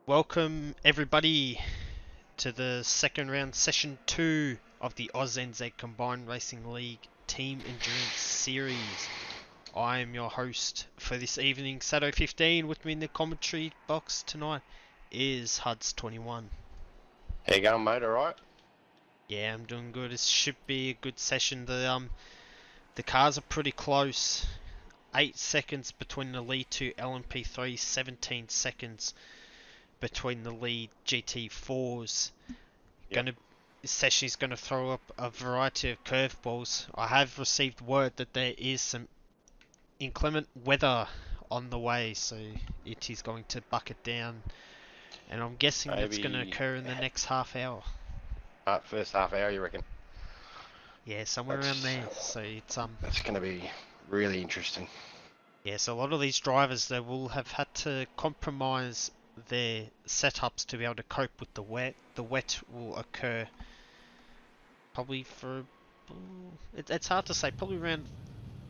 Welcome everybody to the second round, session 2 of the ANZCRL Combined Racing League Team Endurance Series. I am your host for this evening, Saturday 15. With me in the commentary box tonight is Huds21. How you going, mate? Alright? Yeah, I'm doing good. It should be a good session. The cars are pretty close. 8 seconds between the lead two LMP3, 17 seconds between the lead GT4s. This session is going to throw up a variety of curveballs. I have received word that there is some inclement weather on the way, so it is going to bucket down, and I'm guessing that's going to occur in the next half hour. First half hour, you reckon? Yeah, somewhere around there. So it's That's going to be really interesting. Yeah, so a lot of these drivers, they will have had to compromise their setups to be able to cope with the wet. The wet will occur probably for, it's hard to say, probably around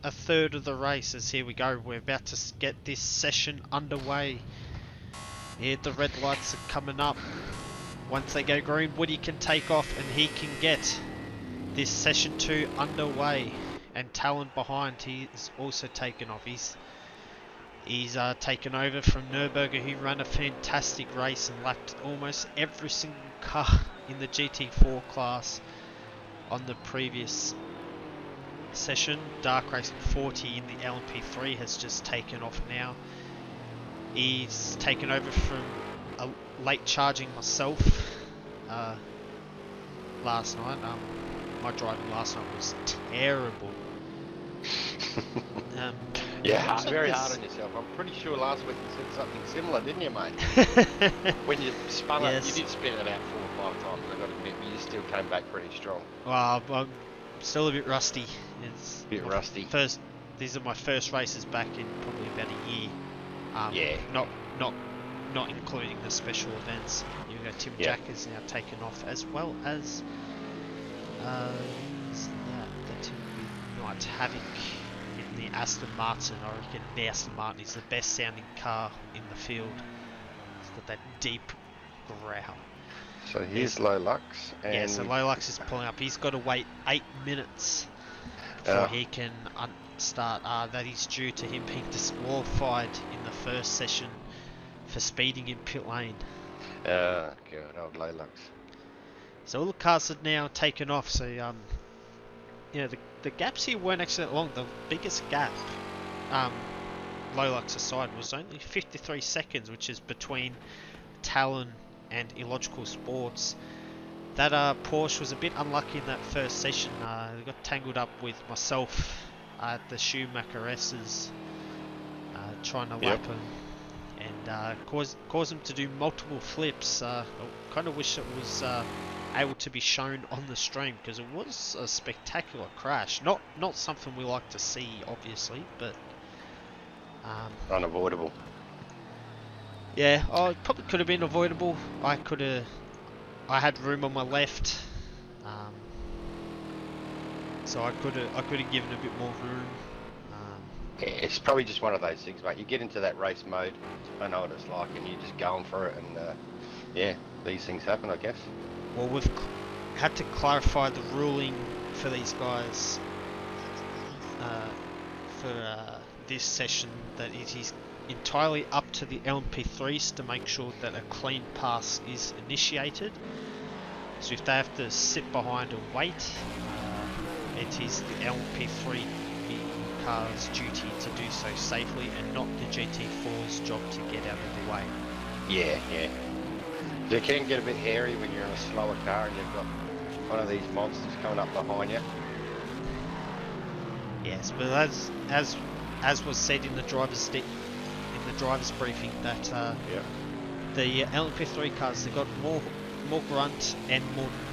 a third of the race. As here we go, we're about to get this session underway. Here the red lights are coming up. Once they go green, Woody can take off and he can get this session 2 underway. And Talon behind, he is also taken off. He's taken over from Nürburgring, who ran a fantastic race and lapped almost every single car in the GT4 class on the previous session. Dark Racing 40 in the LMP3 has just taken off now. He's taken over from a late charging myself last night. My driving last night was terrible. Yeah, very hard on yourself. I'm pretty sure last week you said something similar, didn't you, mate? When you spun it, you did spin it about 4 or 5 times, I've got to admit, you still came back pretty strong. Well, I'm still a bit rusty. It's a bit rusty. These are my first races back in probably about a year. Yeah. Not including the special events. You got Tim Jack is now taken off, as well as the Tim Knight Havoc in the Aston Martin. I reckon the Aston Martin is the best sounding car in the field. It's got that deep growl. So here's Low Lux. And so Low Lux is pulling up. He's got to wait 8 minutes before he can start. That is due to him being disqualified in the first session for speeding in pit lane. Good old Low Lux. So all the cars are now taken off. So the gaps here weren't actually that long. The biggest gap, Low Lux aside, was only 53 seconds, which is between Talon and Illogical Sports. That Porsche was a bit unlucky in that first session. They got tangled up with myself at the Schumacher S's, trying to lap him, and cause them to do multiple flips. I kind of wish it was able to be shown on the stream, because it was a spectacular crash. Not something we like to see, obviously, but unavoidable. Yeah, it probably could have been avoidable. I had room on my left, so I could have given a bit more room. It's probably just one of those things, mate. You get into that race mode, I know what it's like, and you're just going for it, and these things happen, I guess. Well, we've had to clarify the ruling for these guys for this session, that it is entirely up to the LMP3s to make sure that a clean pass is initiated. So if they have to sit behind and wait, it is the LMP3 car's duty to do so safely, and not the GT4's job to get out of the way. Yeah. It can get a bit hairy when you're in a slower car and you've got one of these monsters coming up behind you. Yes, but as was said in the driver's briefing, that the LMP3 cars, they've got more grunt and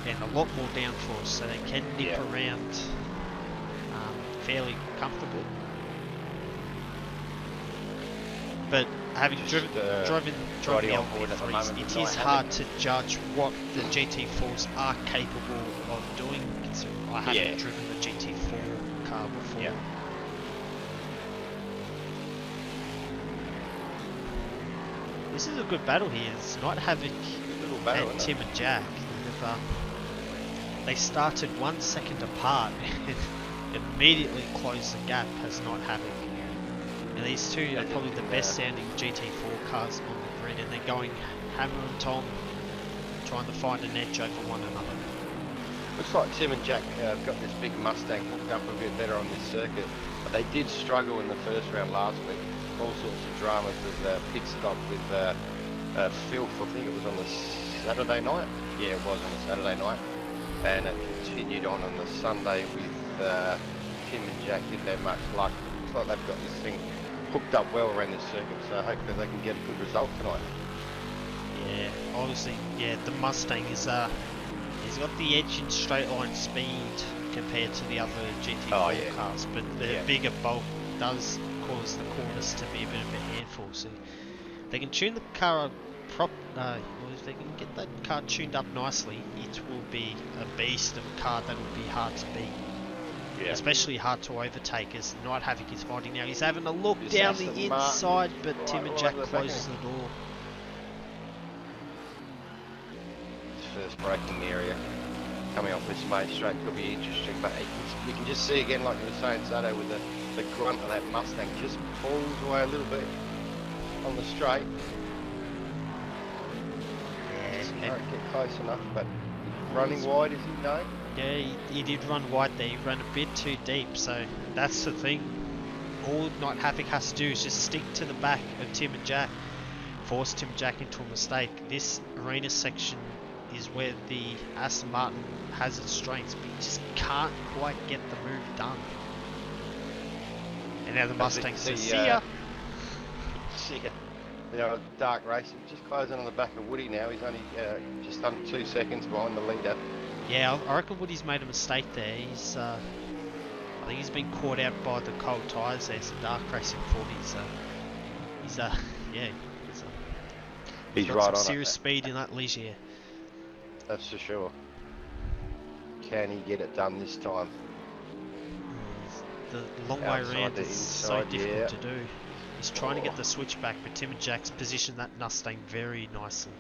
a lot more downforce, so they can nip around fairly comfortably. But having driven the LMP3s, it is hard to judge what the GT4s are capable of doing, considering I haven't driven the GT4 car before. Yeah. This is a good battle here. It's Night Havoc and Tim and Jack. They started 1 second apart and immediately closed the gap as Night Havoc. And these two are probably the best sounding GT4 cars on the grid, and they're going hammer and tong, trying to find an edge over one another. Looks like Tim and Jack got this big Mustang hooked up a bit better on this circuit, but they did struggle in the first round last week. All sorts of dramas with pit stop with Filth. I think it was on the Saturday night. Yeah, it was on the Saturday night, and it continued on the Sunday with Tim and Jack didn't have much luck. Looks like they've got this thing hooked up well around this circuit, so hopefully they can get a good result tonight. Yeah, obviously, yeah, the Mustang is he's got the edge in straight line speed compared to the other GT4 cars, but the bigger bulk does cause the corners to be a bit of a handful. So they can tune the car up if they can get that car tuned up nicely, it will be a beast of a car that will be hard to beat. Yeah. Especially hard to overtake as Night Havoc is fighting now. He's having a look down the inside, but Tim and Jack closes the door. First braking area coming off this main straight could be interesting, but you can just see again, like you were saying, Sato, with the grunt of that Mustang just pulls away a little bit on the straight. Just can't get close enough, but running wide, is he? No? Yeah, he did run wide there. He ran a bit too deep, so that's the thing. All Night Havoc has to do is just stick to the back of Tim and Jack, force Tim and Jack into a mistake. This arena section is where the Aston Martin has its strengths, but you just can't quite get the move done. And now the Mustang says, see ya! See ya. You know, dark racing, just closing on the back of Woody now. He's only just under 2 seconds behind the leader. Yeah, I reckon Woody's made a mistake there. He's, I think he's been caught out by the cold tyres there, some dark racing for he's got right some on serious speed in that Ligier. That's for sure. Can he get it done this time? The long way around is so difficult to do. He's trying to get the switch back, but Tim and Jack's positioned that Mustang very nicely.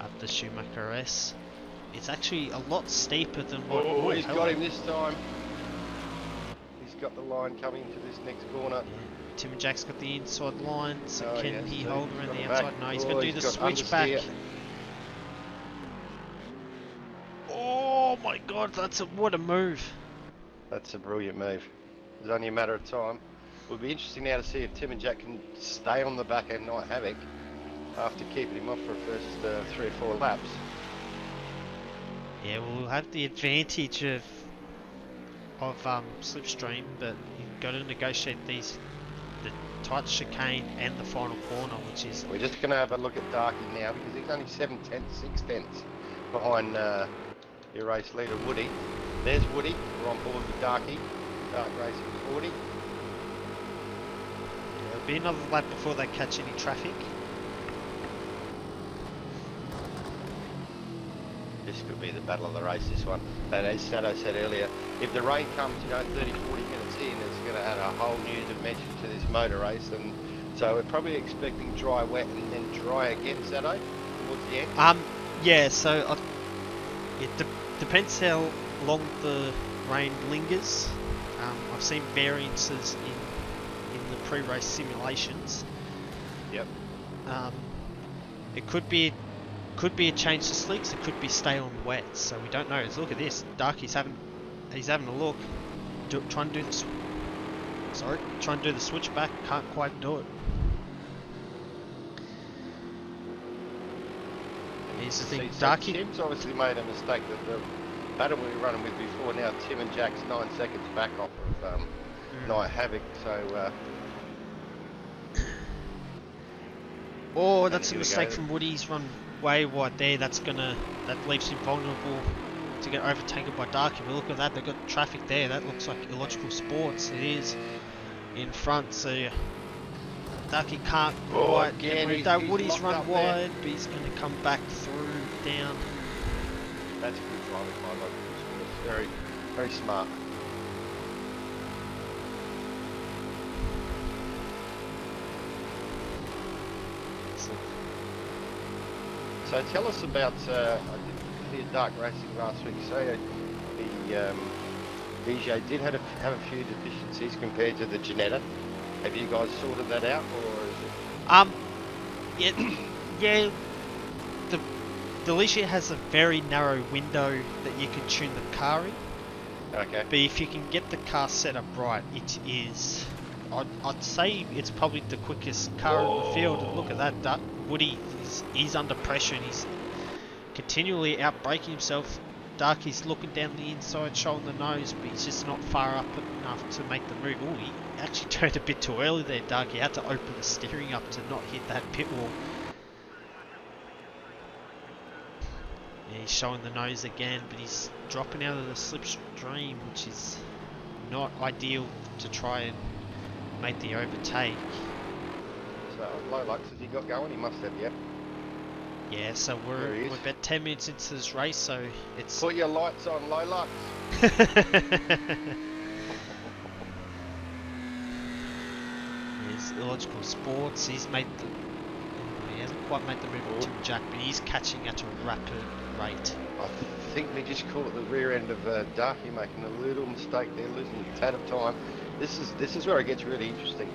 Up the Schumacher S. It's actually a lot steeper than what... Oh, he's got him this time. He's got the line coming into this next corner. Yeah. Tim and Jack's got the inside line, so can he hold around the outside? No, he's going to do the switch back. Oh my god, what a move. That's a brilliant move. It's only a matter of time. It would be interesting now to see if Tim and Jack can stay on the back end Night Havoc after keeping him off for the first 3 or 4 laps. Yeah, we'll have the advantage of slipstream, but you've got to negotiate the tight chicane and the final corner, which is... We're just going to have a look at Darky now, because he's only 6 tenths behind your race leader Woody. There's Woody. We're on board with Darky. Dark Racing 40. There'll be another lap before they catch any traffic. This could be the battle of the race, this one. And as Sato said earlier, if the rain comes, 30, 40 minutes in, it's going to add a whole new dimension to this motor race. And so we're probably expecting dry, wet, and then dry again, Sato, towards the end. Yeah, so it depends how long the rain lingers. I've seen variances in the pre-race simulations. Yep. It could be a change to slicks. It could be stay on wet. So we don't know. Let's look at this. Darky's having a look. Trying to do the switchback. Can't quite do it. Here's the thing. Darky. Tim's obviously made a mistake. The battle we were running with before, now Tim and Jack's 9 seconds back off of Night Havoc. So. Oh, that's a mistake from Woody. He's run way wide there. That leaves him vulnerable to get overtaken by Darky. But look at that, they've got traffic there. That looks like Illogical Sports. It is in front, so Darky can't quite get moved out. Woody's run wide, but he's going to come back through, down. That's good driving by Illogical Sports. Very, very smart. So tell us about, I did hear Dark Racing last week, so the DJ did have a few deficiencies compared to the Janetta. Have you guys sorted that out, or is it? Yeah. The Ligier has a very narrow window that you can tune the car in. Okay. But if you can get the car set up right, it is. I'd say it's probably the quickest car in the field. And look at that, Woody. He's under pressure and he's continually outbraking himself. Darky's looking down the inside, showing the nose, but he's just not far up enough to make the move. Oh, he actually turned a bit too early there, Darky. Had to open the steering up to not hit that pit wall. Yeah, he's showing the nose again, but he's dropping out of the slipstream, which is not ideal to try and make the overtake. So low Lux, has he got going? He must have, yeah. Yeah, so we're about 10 minutes into this race, so it's... Put your lights on, low Lux. He's Illogical Sports, he hasn't quite made the move on Tim Jack, but he's catching at a rapid rate. I think we just caught the rear end of Darky making a little mistake there, losing a tad of time. This is where it gets really interesting.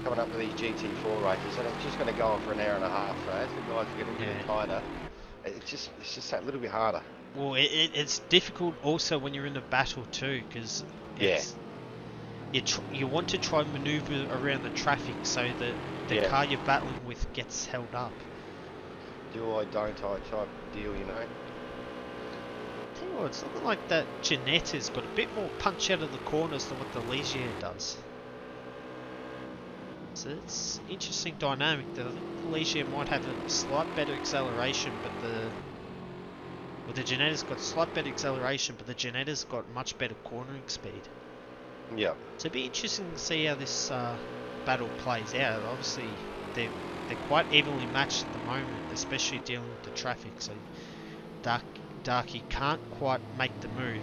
Coming up with these GT4 races, and it's just going to go on for an hour and a half. So as the guys are getting a bit tighter, it's just that little bit harder. Well, it's difficult also when you're in a battle too, because you want to try and manoeuvre around the traffic so that the car you're battling with gets held up. Do I, don't I type deal, you know. I tell you what, it's something like that Janetta's got a bit more punch out of the corners than what the Ligier does. So it's interesting dynamic. I think the Ligier might have a slight better acceleration, but the Janetta's got slight better acceleration, but the Janetta's got much better cornering speed. Yeah. So it'd be interesting to see how this battle plays out. Obviously, they're quite evenly matched at the moment, especially dealing with the traffic. So Darky can't quite make the move.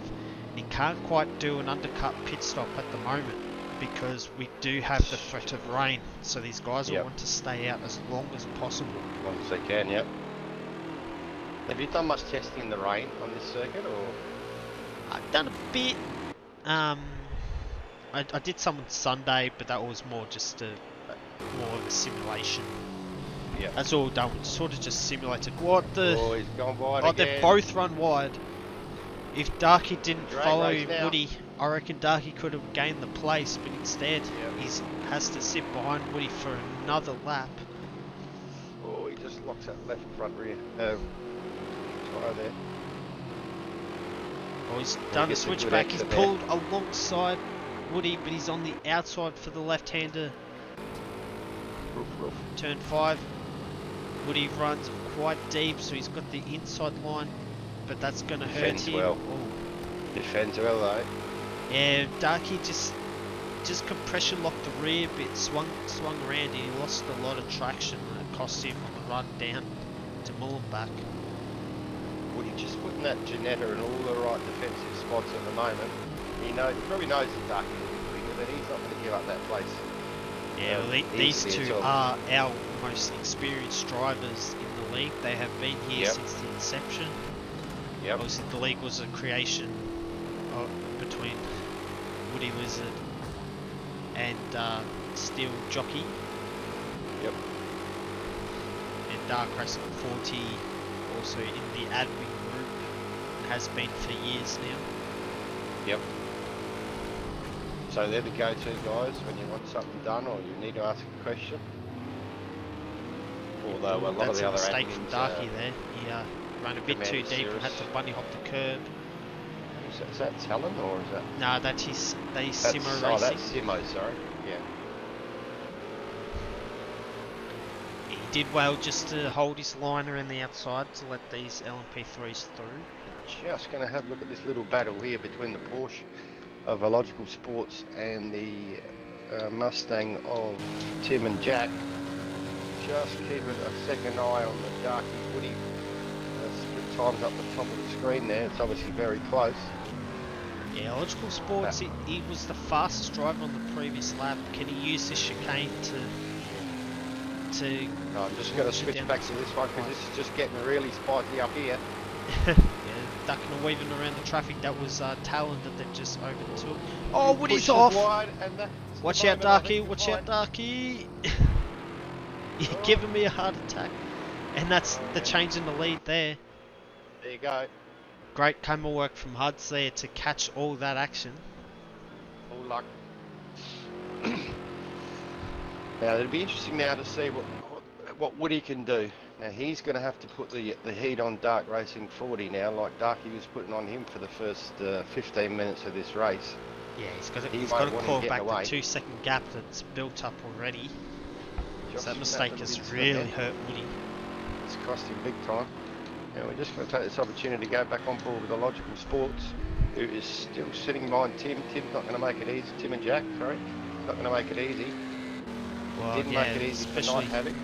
He can't quite do an undercut pit stop at the moment, because we do have the threat of rain, so these guys will want to stay out as long as possible. As long as they can, yep. Have you done much testing in the rain on this circuit, or? I've done a bit. I did some on Sunday, but that was more just more of a simulation. Yeah. That's all done. Sort of just simulated what the. Oh, he's gone wide again. again. They've both run wide. If Darky didn't follow now. Woody, I reckon Darky could have gained the place, but instead he has to sit behind Woody for another lap. Oh, he just locks that left front rear tyre there. Oh, he's done the switchback. He's pulled alongside Woody, but he's on the outside for the left-hander. Turn 5. Woody runs quite deep, so he's got the inside line, but that's going to hurt him. Well. Defends well though. Yeah, Darky just compression locked the rear bit, swung around, and he lost a lot of traction, and it cost him on the run down to Mullenbach. Woody just putting that Janetta in all the right defensive spots at the moment. He probably knows that Darky is a bit quicker, but he's not going to give up that place. Yeah, well, these two are our most experienced drivers in the league. They have been here since the inception. Yep. Obviously, the league was a creation between Woody Lizard and Steel Jockey. Yep. And Dark Racing 40, also in the admin group, has been for years now. Yep. So they're the go-to guys when you want something done or you need to ask a question. Although a lot of the other admins, mistake from Darky there. He ran a bit too deep and had to bunny hop the curb. Is that Talon or is that? No, that's Simo Racing. Oh, that's Simo, sorry. Yeah. He did well just to hold his line around the outside to let these LMP3s through. Just going to have a look at this little battle here between the Porsche of Illogical Sports and the Mustang of Tim and Jack. Just keeping a second eye on the Darky Woody. Split times up the top of the screen there. It's obviously very close. Yeah, Illogical Sports, he was the fastest driver on the previous lap. Can he use this chicane to. No, I'm just going to push it switch down back the to this one because right. this is just getting really spiky up here. Yeah, ducking and weaving around the traffic. That was Talon that then just overtook. Oh, He Woody's pushes off! wide, and that's Watch the out, moment I think Darky! you'll Watch find. out, Darky! You're Oh, giving me a heart attack. And that's oh, the yeah. change in the lead there. There you go. Great camera work from Huds there to catch all that action. All luck. Now it'll be interesting now to see what Woody can do. Now he's going to have to put the heat on Dark Racing 40 now, like Darky was putting on him for the first 15 minutes of this race. Yeah, he's got He to won't want him claw getting back the away. 2-second gap that's built up already. Just So that mistake snapping has bits really ahead. hurt Woody. It's cost him big time. Now we're just going to take this opportunity to go back on board with the Logical Sports, who is still sitting behind Tim. Tim's not going to make it easy. Tim and Jack, sorry. Not going to make it easy. Well, Didn't yeah, make it easy for Night Havoc.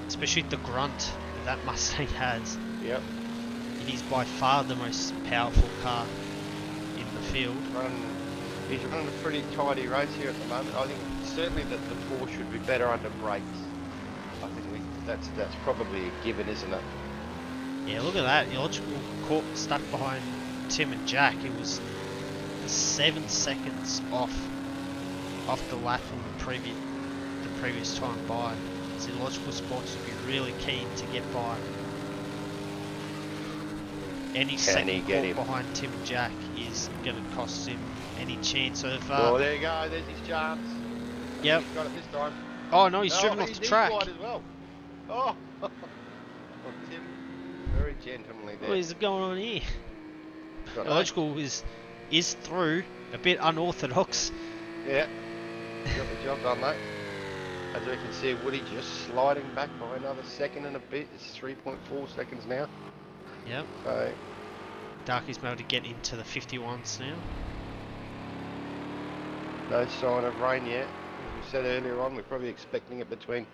especially the grunt that Mustang has. Yep. It is by far the most powerful car in the field. He's running a pretty tidy race here at the moment. I think certainly that the 4 should be better under brakes. I think that's probably a given, isn't it? Yeah, look at that. Illogical caught stuck behind Tim and Jack. It was 7 seconds off the lap from the previous time by. So Illogical Sports would be really keen to get by. Any second caught behind Tim and Jack is going to cost him any chance of... oh, there you go. There's his chance. Yep. He's got it this time. Oh, no, he's driven off the track. Wide as well. Oh. Well, Tim, very gentlemanly there. What is going on here? Illogical is through, a bit unorthodox. Yeah. Got the job done, mate. As we can see, Woody just sliding back by another second and a bit. It's 3.4 seconds now. Yep. So, Darky's been able to get into the 51s now. no sign of rain yet. As we said earlier on, we're probably expecting it between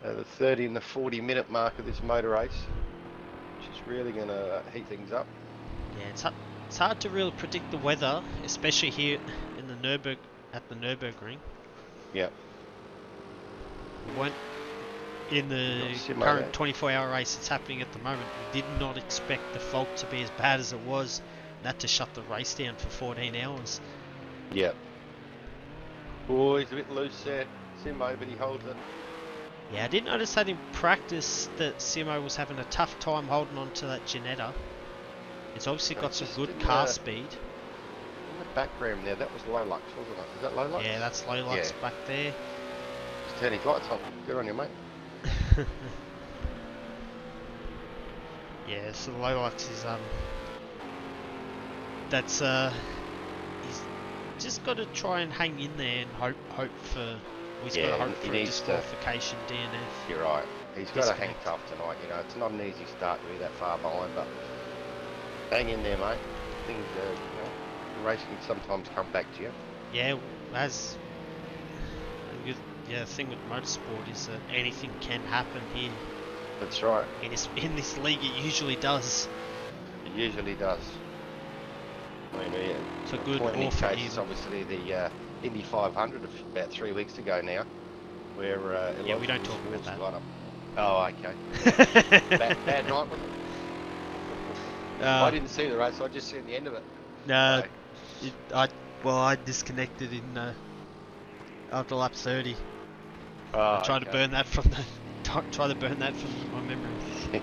the 30 and the 40 minute mark of this motor race, which is really going to heat things up. Yeah, it's hard to really predict the weather, especially here in the Nürburgring. Yep. When in the current 24-hour race that's happening at the moment, we did not expect the fog to be as bad as it was, and that to shut the race down for 14 hours. Yep. Oh, he's a bit loose there, Simo, but he holds it. Yeah, I did notice that in practice that Simo was having a tough time holding on to that Ginetta. It's obviously got some good car speed. In the background there, that was Lolux, wasn't it? Is that Lolux? Yeah, that's Lolux back there. Just turn his lights on. Good on you, mate. Yeah, so Lolux is that's he's just got to try and hang in there and hope for. He's got to hope for a disqualification DNF. You're right. He's got to hang tough tonight. You know, it's not an easy start to be that far behind, but hang in there, mate. Things, the race can sometimes come back to you. Yeah, the thing with motorsport is that anything can happen here. That's right. In this league, it usually does. It usually does. I mean, it's a good point offer. Case is obviously the Indy 500 about 3 weeks ago now, where yeah, we don't talk about that. Got up. Oh, okay. bad night, wasn't it? I didn't see the race. I just seen the end of it. No, I disconnected in after lap 30. I tried to burn that from my memory.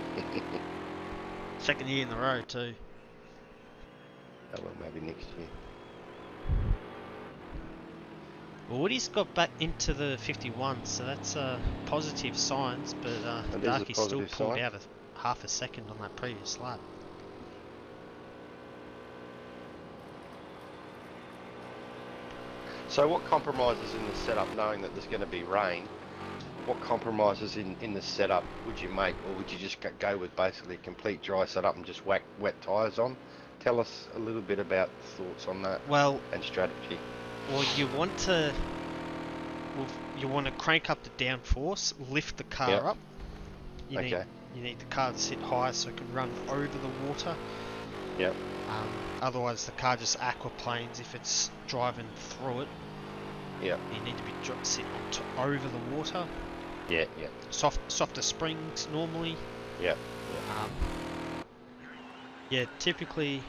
Second year in a row too. Oh well, maybe next year. Well, Woody's got back into the 51, so that's positive signs, but Darky still pulled out half a second on that previous lap. So what compromises in the setup, knowing that there's going to be rain, what compromises in the setup would you make, or would you just go with basically a complete dry setup and just whack wet tyres on? Tell us a little bit about thoughts on that and strategy. Well, you want to crank up the downforce, lift the car up. You need the car to sit high so it can run over the water. Yep. Otherwise, the car just aquaplanes if it's driving through it. Yep. You need to be sitting over the water. Yeah, yeah, Softer springs normally. yeah, Yeah, typically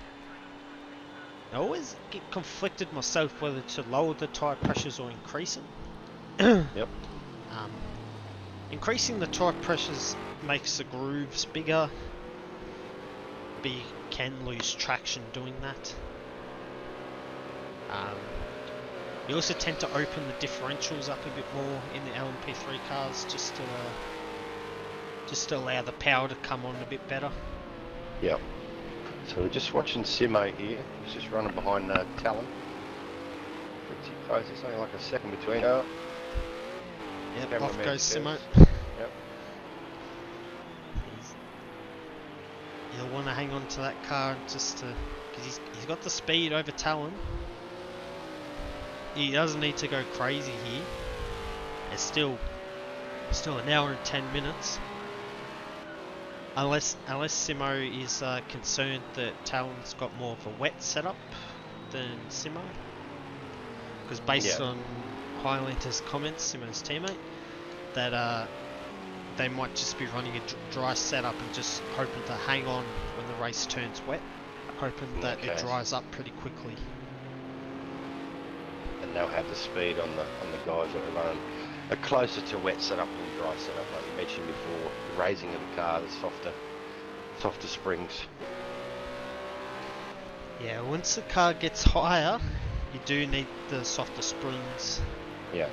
I always get conflicted myself whether to lower the tyre pressures or increase them. yep. um, Increasing the tyre pressures makes the grooves bigger, but you can lose traction doing that. Um, you also tend to open the differentials up a bit more in the LMP3 cars just to allow the power to come on a bit better. Yep. So we're just watching Simo here. He's just running behind Talon. Pretty close. It's only like a second between. Oh, Yep, off goes Simo. Yep. He'll want to hang on to that car just to, because he's got the speed over Talon. He doesn't need to go crazy here. It's still an hour and 10 minutes. Unless Simo is concerned that Talon's got more of a wet setup than Simo. Because based on Highlander's comments, Simo's teammate, that they might just be running a dry setup and just hoping to hang on when the race turns wet, hoping that it dries up pretty quickly. And they'll have the speed on the guys that are running a closer to wet setup than dry setup, like you mentioned before. The raising of the car, the softer springs. Yeah, once the car gets higher, you do need the softer springs. Yeah.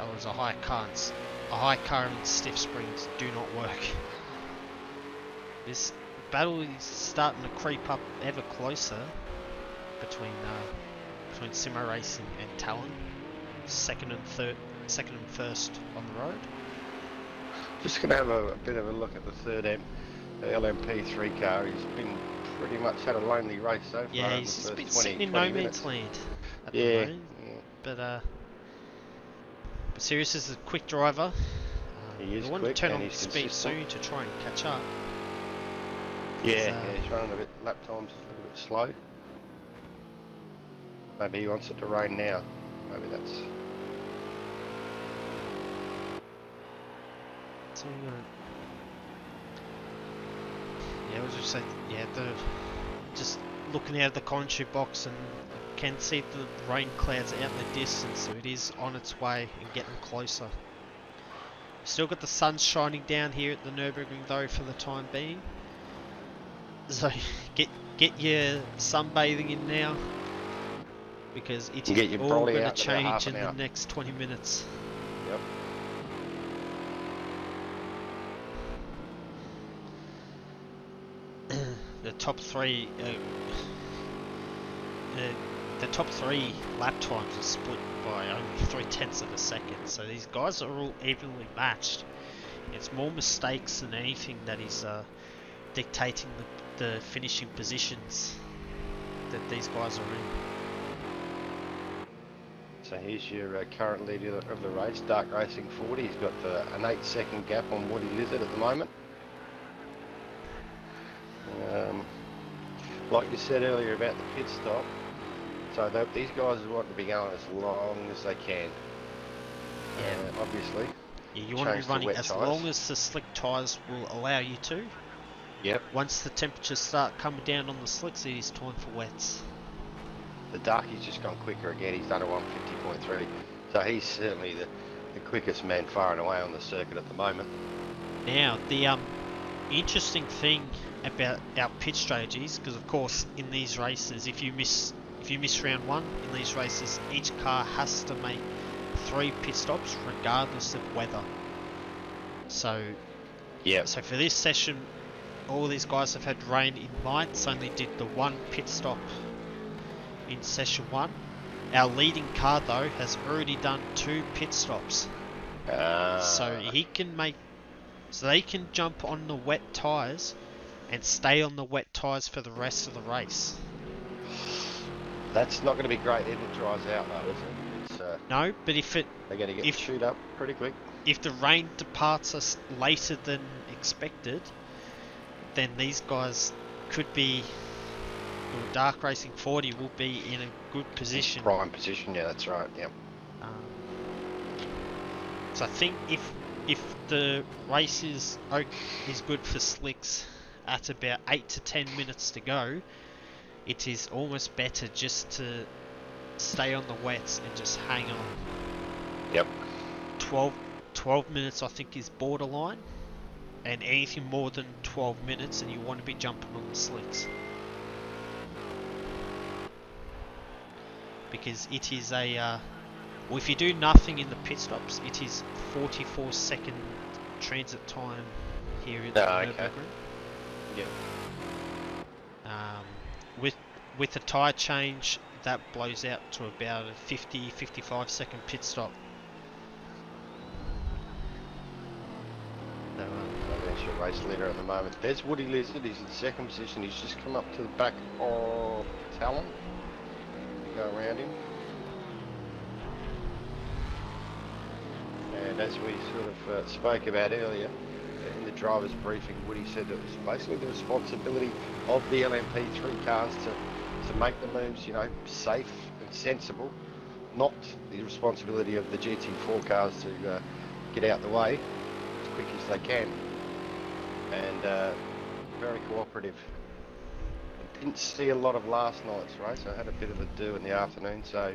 Otherwise a high car and stiff springs do not work. This battle is starting to creep up ever closer between Simo Racing and Talon. Second and first on the road. Just going to have a bit of a look at the third LMP3 car. He's been pretty much had a lonely race so far. Yeah, he's just been sitting in no man's land at the moment. Yeah. But Sirius is a quick driver. He is he'll want quick to turn and on he's speed consistent. soon to try and catch up. Yeah, he's running a bit, lap times a little bit slow. Maybe he wants it to rain now. Maybe that's... So, yeah, I was just saying, just looking out of the commentary box and I can see the rain clouds out in the distance, so it is on its way and getting closer. Still got the sun shining down here at the Nürburgring though for the time being. So get your sunbathing in now, because it is all going to change in the next 20 minutes. Yep. The top three lap times are split by only 0.3 of a second, so these guys are all evenly matched. It's more mistakes than anything that is dictating the finishing positions that these guys are in. So here's your current leader of the race, Dark Racing 40. He's got an 8-second gap on Woody Lizard at the moment. Like you said earlier about the pit stop, so these guys want to be going as long as they can. Yeah, obviously. Yeah, you want to be running as long as the slick tyres will allow you to. Yep. Once the temperatures start coming down on the slicks, it is time for wets. The Darkie's just gone quicker again. He's done a 150.3, so he's certainly the quickest man far and away on the circuit at the moment. Now, the interesting thing about our pit strategies, because of course in these races, if you miss round one in these races, each car has to make 3 pit stops regardless of weather. So yeah. So for this session, all these guys have had rain in lights, only did the 1 pit stop in session 1. Our leading car though has already done 2 pit stops. So they can jump on the wet tyres and stay on the wet tyres for the rest of the race. That's not going to be great if it dries out though, is it? It's, no, but they're going to get chewed up pretty quick. If the rain departs us later than expected, then these guys could be, or Dark Racing 40 will be in a good position. Prime position, yeah, that's right, yeah. So I think if the race is good for slicks at about 8 to 10 minutes to go, it is almost better just to stay on the wets and just hang on. Yep. 12 minutes I think is borderline, and anything more than 12 minutes and you want to be jumping on the slicks. Because it is a, well, if you do nothing in the pit stops, it is 44-second transit time here at the Nürburgring. Yep. With a tyre change, that blows out to about a 50-55 second pit stop. So, financial race leader at the moment. There's Woody Lizard. He's in second position. He's just come up to the back of Talon. Go around him. And as we sort of spoke about earlier, in the driver's briefing, Woody said that it was basically the responsibility of the LMP3 cars to make the moves, you know, safe and sensible, not the responsibility of the GT4 cars to get out the way as quick as they can. And very cooperative. I didn't see a lot of last night's race. I had a bit of a do in the afternoon. So,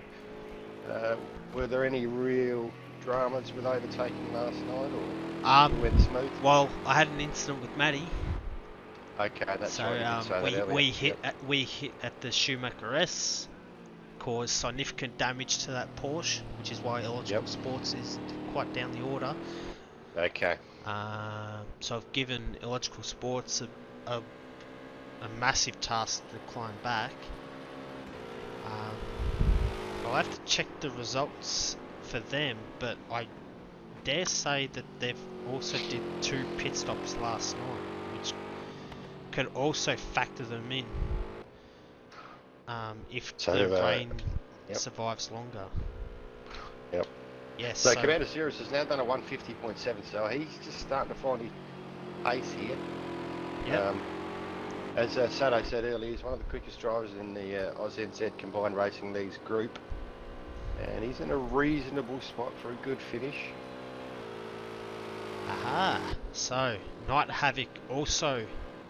were there any real dramas with overtaking last night, or it went smooth? Well, I had an incident with Matty. Okay, that's so, right. You did say that earlier. we hit at the Schumacher S, caused significant damage to that Porsche, which is why Electrical Sports is quite down the order. Okay. So I've given Electrical Sports a massive task to climb back. I'll have to check the results for them, but I dare say that they've also did 2 pit stops last night, which could also factor them in if the rain survives longer. Yep. Yes. So Commander Cirrus has now done a 150.7, so he's just starting to find his pace here. Yep. As Sato said earlier, he's one of the quickest drivers in the ANZCRL Combined Racing Leagues group, and he's in a reasonable spot for a good finish. Aha! So Night Havoc also,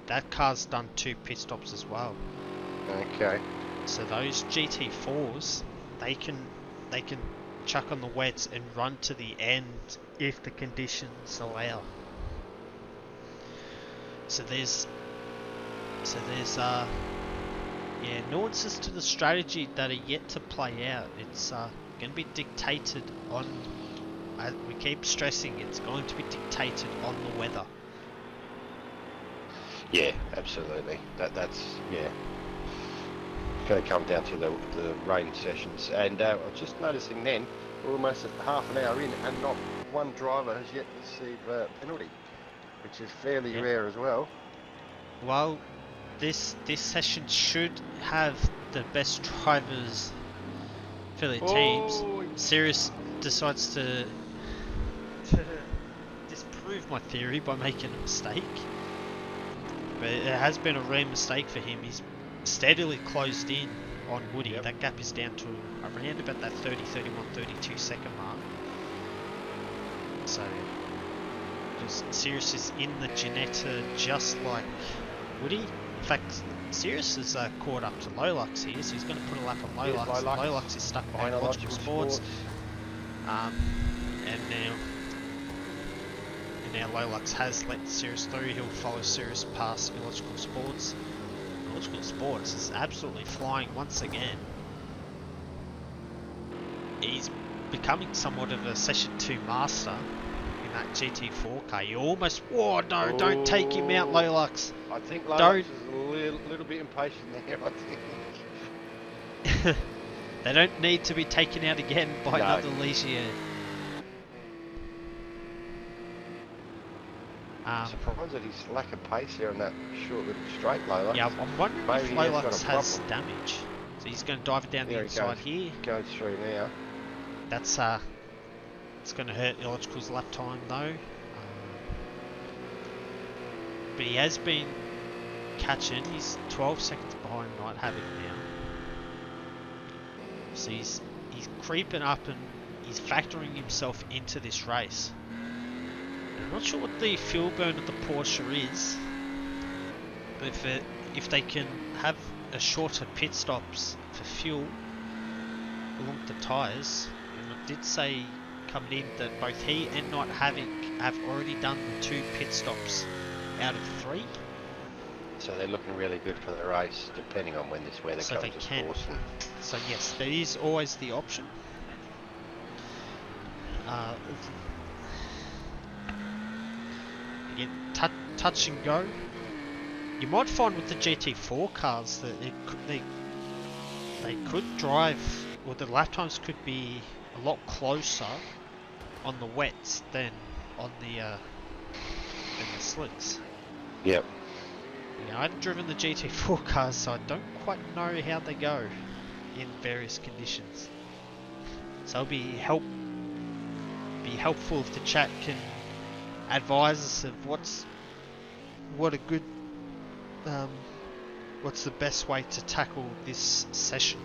that car's done 2 pit stops as well. Okay. So those GT4s, they can chuck on the wets and run to the end if the conditions allow. So there's nuances to the strategy that are yet to play out. It's going to be dictated on, we keep stressing, it's going to be dictated on the weather. Yeah, absolutely. That's it's going to come down to the rain sessions. And I was just noticing then, we're almost at half an hour in and not one driver has yet received a penalty, which is fairly rare as well. Well, this session should have the best drivers for their teams. Sirius decides to disprove my theory by making a mistake. But it has been a rare mistake for him. He's steadily closed in on Woody. Yep. That gap is down to around about that 30, 31, 32 second mark. So, Sirius is in the Ginetta just like Woody. In fact, Sirius is caught up to Lolux here, so he's going to put a lap on Lolux. Lolux is stuck behind Logical Sports. And now Lolux has let Sirius through. He'll follow Sirius past Illogical Sports. Illogical Sports is absolutely flying once again. He's becoming somewhat of a Session 2 master in that GT4 car. You almost... Oh no, don't take him out, Lolux. I think Lolux is a little bit impatient there, I think. They don't need to be taken out again by another Ligier. Surprised at his lack of pace there on that short little straight, Lolux. Yeah, I'm wondering if Lolux has damage. So he's going to dive it down the inside here. Goes through now. That's it's going to hurt Illogical's lap time though. But he has been catching. He's 12 seconds behind Night Havoc now. So he's creeping up and he's factoring himself into this race. I'm not sure what the fuel burn of the Porsche is, but if they can have a shorter pit stops for fuel along the tyres, and I did say coming in that both he and Not Havoc have already done the 2 pit stops out of 3. So they're looking really good for the race, depending on when this weather So they comes, of can. course. So yes, there is always the option. Again, touch and go. You might find with the GT4 cars that they could drive, or the lap times could be a lot closer on the wets than on the slicks. Yep. Yeah, I haven't driven the GT4 cars, so I don't quite know how they go in various conditions. So it'll be helpful if the chat can advise us of what's the best way to tackle this session.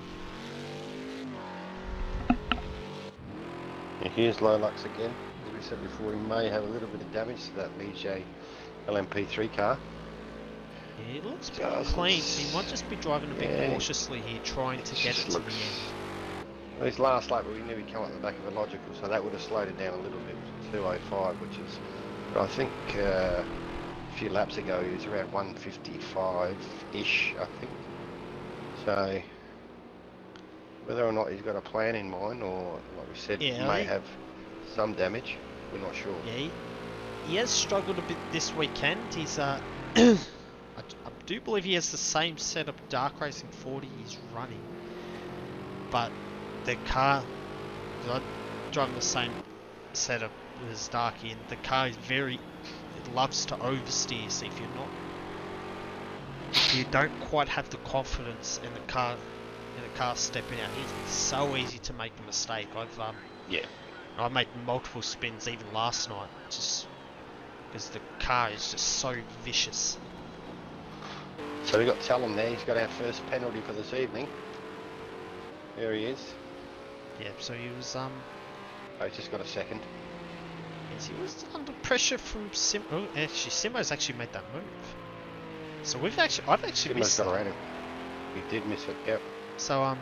And here's Lolux again. As we said before, he may have a little bit of damage to that Ligier LMP3 car. Yeah, it looks pretty clean, so he might just be driving a bit cautiously here, trying to get it to the end. Well, his last lap, we knew he'd come up the back of a logical, so that would have slowed it down a little bit, 205, which is, I think, a few laps ago he was around 155-ish, I think. So, whether or not he's got a plan in mind, or like we said, may have some damage, we're not sure. Yeah, he has struggled a bit this weekend. He's I do believe he has the same setup Dark Racing 40 he's running, but the car, I'm driving the same setup as Darky, and the car is it loves to oversteer. So if you don't quite have the confidence in the car stepping out, it's so easy to make a mistake. I made multiple spins even last night, just because the car is just so vicious. So we've got Talon there. He's got our first penalty for this evening. There he is. Yeah, so he was Oh, he's just got a second. Yes, he was under pressure from Sim. Oh, actually, Simo's actually made that move. So I've actually missed got around him. He did miss it. Yep. So I'm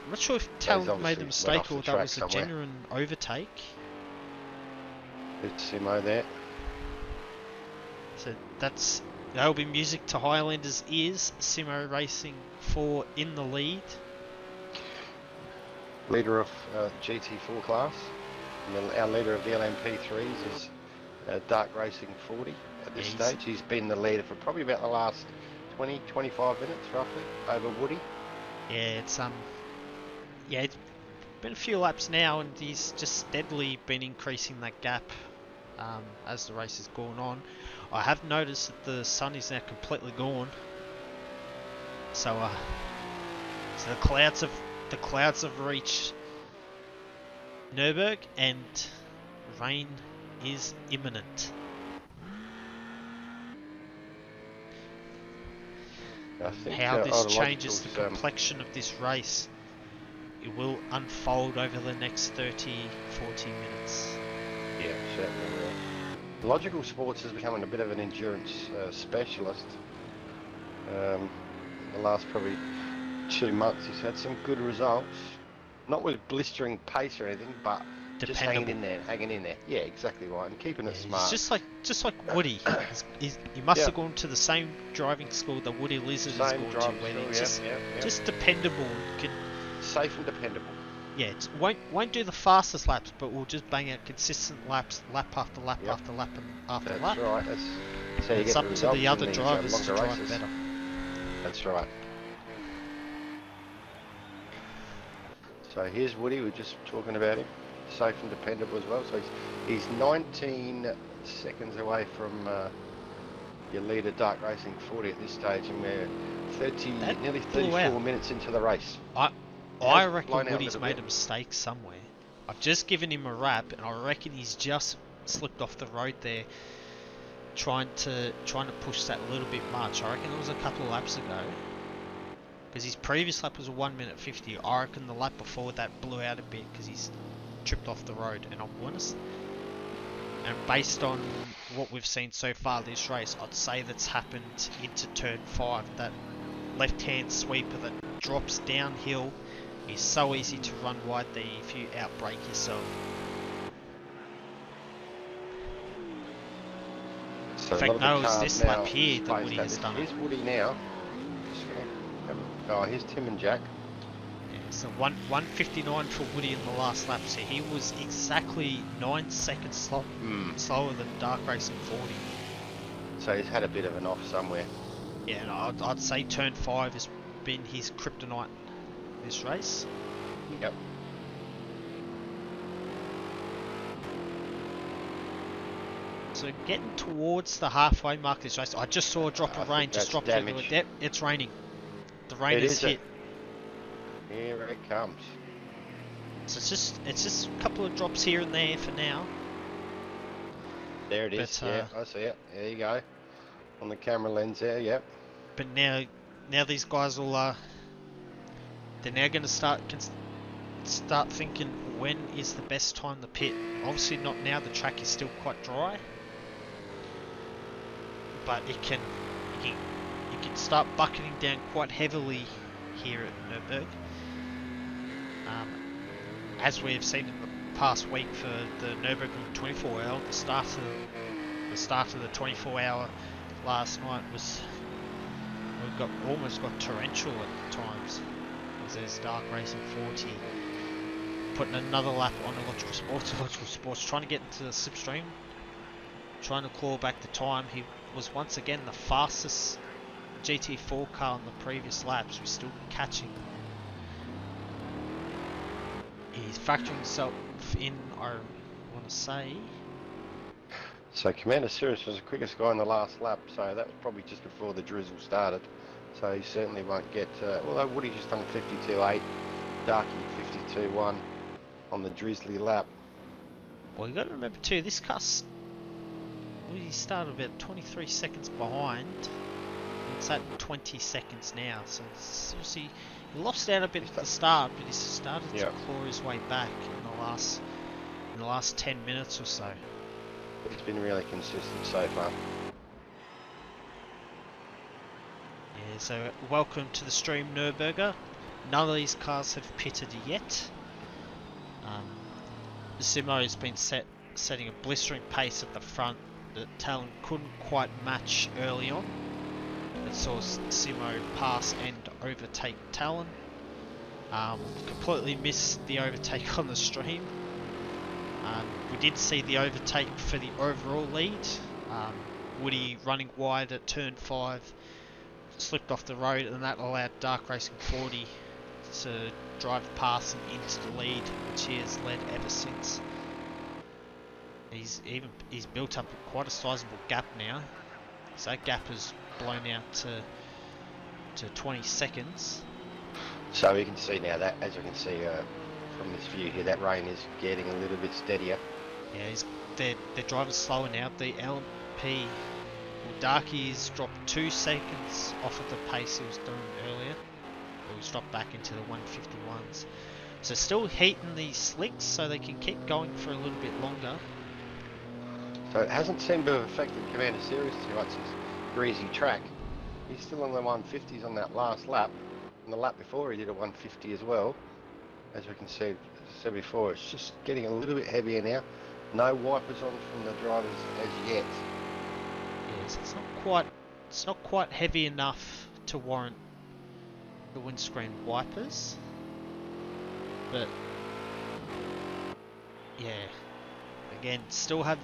not sure if Talon made a mistake or that was a genuine overtake. It's Simo there. So that'll be music to Highlanders' ears. Simo Racing 4 in the lead. Leader of GT4 class. And our leader of the LMP3s is Dark Racing 40 at this stage. He's been the leader for probably about the last 20-25 minutes roughly over Woody. Yeah, it's been a few laps now, and he's just steadily been increasing that gap as the race has gone on. I have noticed that the sun is now completely gone, so the clouds have reached Nürburg, and rain is imminent. How this changes the complexion of this race, it will unfold over the next 30-40 minutes. Yeah, certainly will. Logical Sports is becoming a bit of an endurance specialist. The last probably 2 months he's had some good results. Not with blistering pace or anything, but just hanging in there. Yeah, exactly right, and keeping it smart. It's just like Woody. He must have gone to the same driving school that Woody Lizard has gone to, where he's just dependable. Safe and dependable. Yeah, won't do the fastest laps, but we'll just bang out consistent laps, lap after lap after lap after lap. That's right. That's how you it's get up to the other drivers to drive races. better. That's right. So here's Woody, we're just talking about him. Safe and dependable as well. So he's 19 seconds away from your leader, Dark Racing 40 at this stage, and we're nearly 34 minutes into the race. I reckon Woody's made a mistake somewhere. I've just given him a wrap, and I reckon he's just slipped off the road there, trying to push that a little bit much. I reckon it was a couple of laps ago, because his previous lap was a 1 minute 50. I reckon the lap before that blew out a bit because tripped off the road, and I'm honest. And based on what we've seen so far this race, I'd say that's happened into turn 5. That left-hand sweeper that drops downhill is so easy to run wide there if you outbrake yourself. So In fact, no, it's this lap here that spaced Woody out. has done Here's it. Woody now. Oh, here's Tim and Jack. Yeah, so 1:59 for Woody in the last lap. So he was exactly 9 seconds slower than Dark Racing 40. So he's had a bit of an off somewhere. Yeah, and I'd say turn 5 has been his kryptonite this race. Yep. So getting towards the halfway mark this race, I just saw a drop of rain just drop into a depth. It's raining. The rain has hit. Here it comes. So it's just a couple of drops here and there for now. There it is. Yeah, I see it. There you go. On the camera lens there. Yep. But now these guys will they're now going to start thinking, when is the best time to pit? Obviously not now. The track is still quite dry, but it can start bucketing down quite heavily here at Nürburgring. As we have seen in the past week for the Nürburgring 24-hour, the start of the 24-hour last night was almost got torrential at times. There's Dark Racing 40 putting another lap on Electrical Sports, trying to get into the slipstream, trying to claw back the time. He was once again the fastest GT4 car on the previous laps. We're still catching. He's factoring himself in, I want to say. So Commander Cirrus was the quickest guy in the last lap, so that was probably just before the drizzle started. So he certainly won't get, although Woody just done 52.8, Darky 52.1 on the drizzly lap. Well, you got to remember too, this car, Woody started about 23 seconds behind. It's at 20 seconds now, so seriously, he lost out a bit at the start, but he's started to claw his way back in the last 10 minutes or so. It's been really consistent so far. Yeah, so welcome to the stream, Nürburgring. None of these cars have pitted yet. Simo has been setting a blistering pace at the front that Talon couldn't quite match early on. It saw Simo pass and overtake Talon. Completely missed the overtake on the stream. We did see the overtake for the overall lead. Woody running wide at turn 5, slipped off the road, and that allowed Dark Racing 40 to drive past and into the lead, which he has led ever since. He's built up quite a sizable gap now. So that gap has blown out to 20 seconds. So we can see now that, as you can see from this view here, that rain is getting a little bit steadier. Yeah, they're driving slower now. The LMP, Darky's dropped 2 seconds off of the pace he was doing earlier. He's dropped back into the 151s. So still heating these slicks so they can keep going for a little bit longer. So it hasn't seemed to have affected Commander Series too much. It's a greasy track. He's still on the 150s on that last lap. And the lap before he did a 150 as well. As we can see, before, it's just getting a little bit heavier now. No wipers on from the drivers as yet. Yes, it's not quite heavy enough to warrant the windscreen wipers. But yeah, again, still have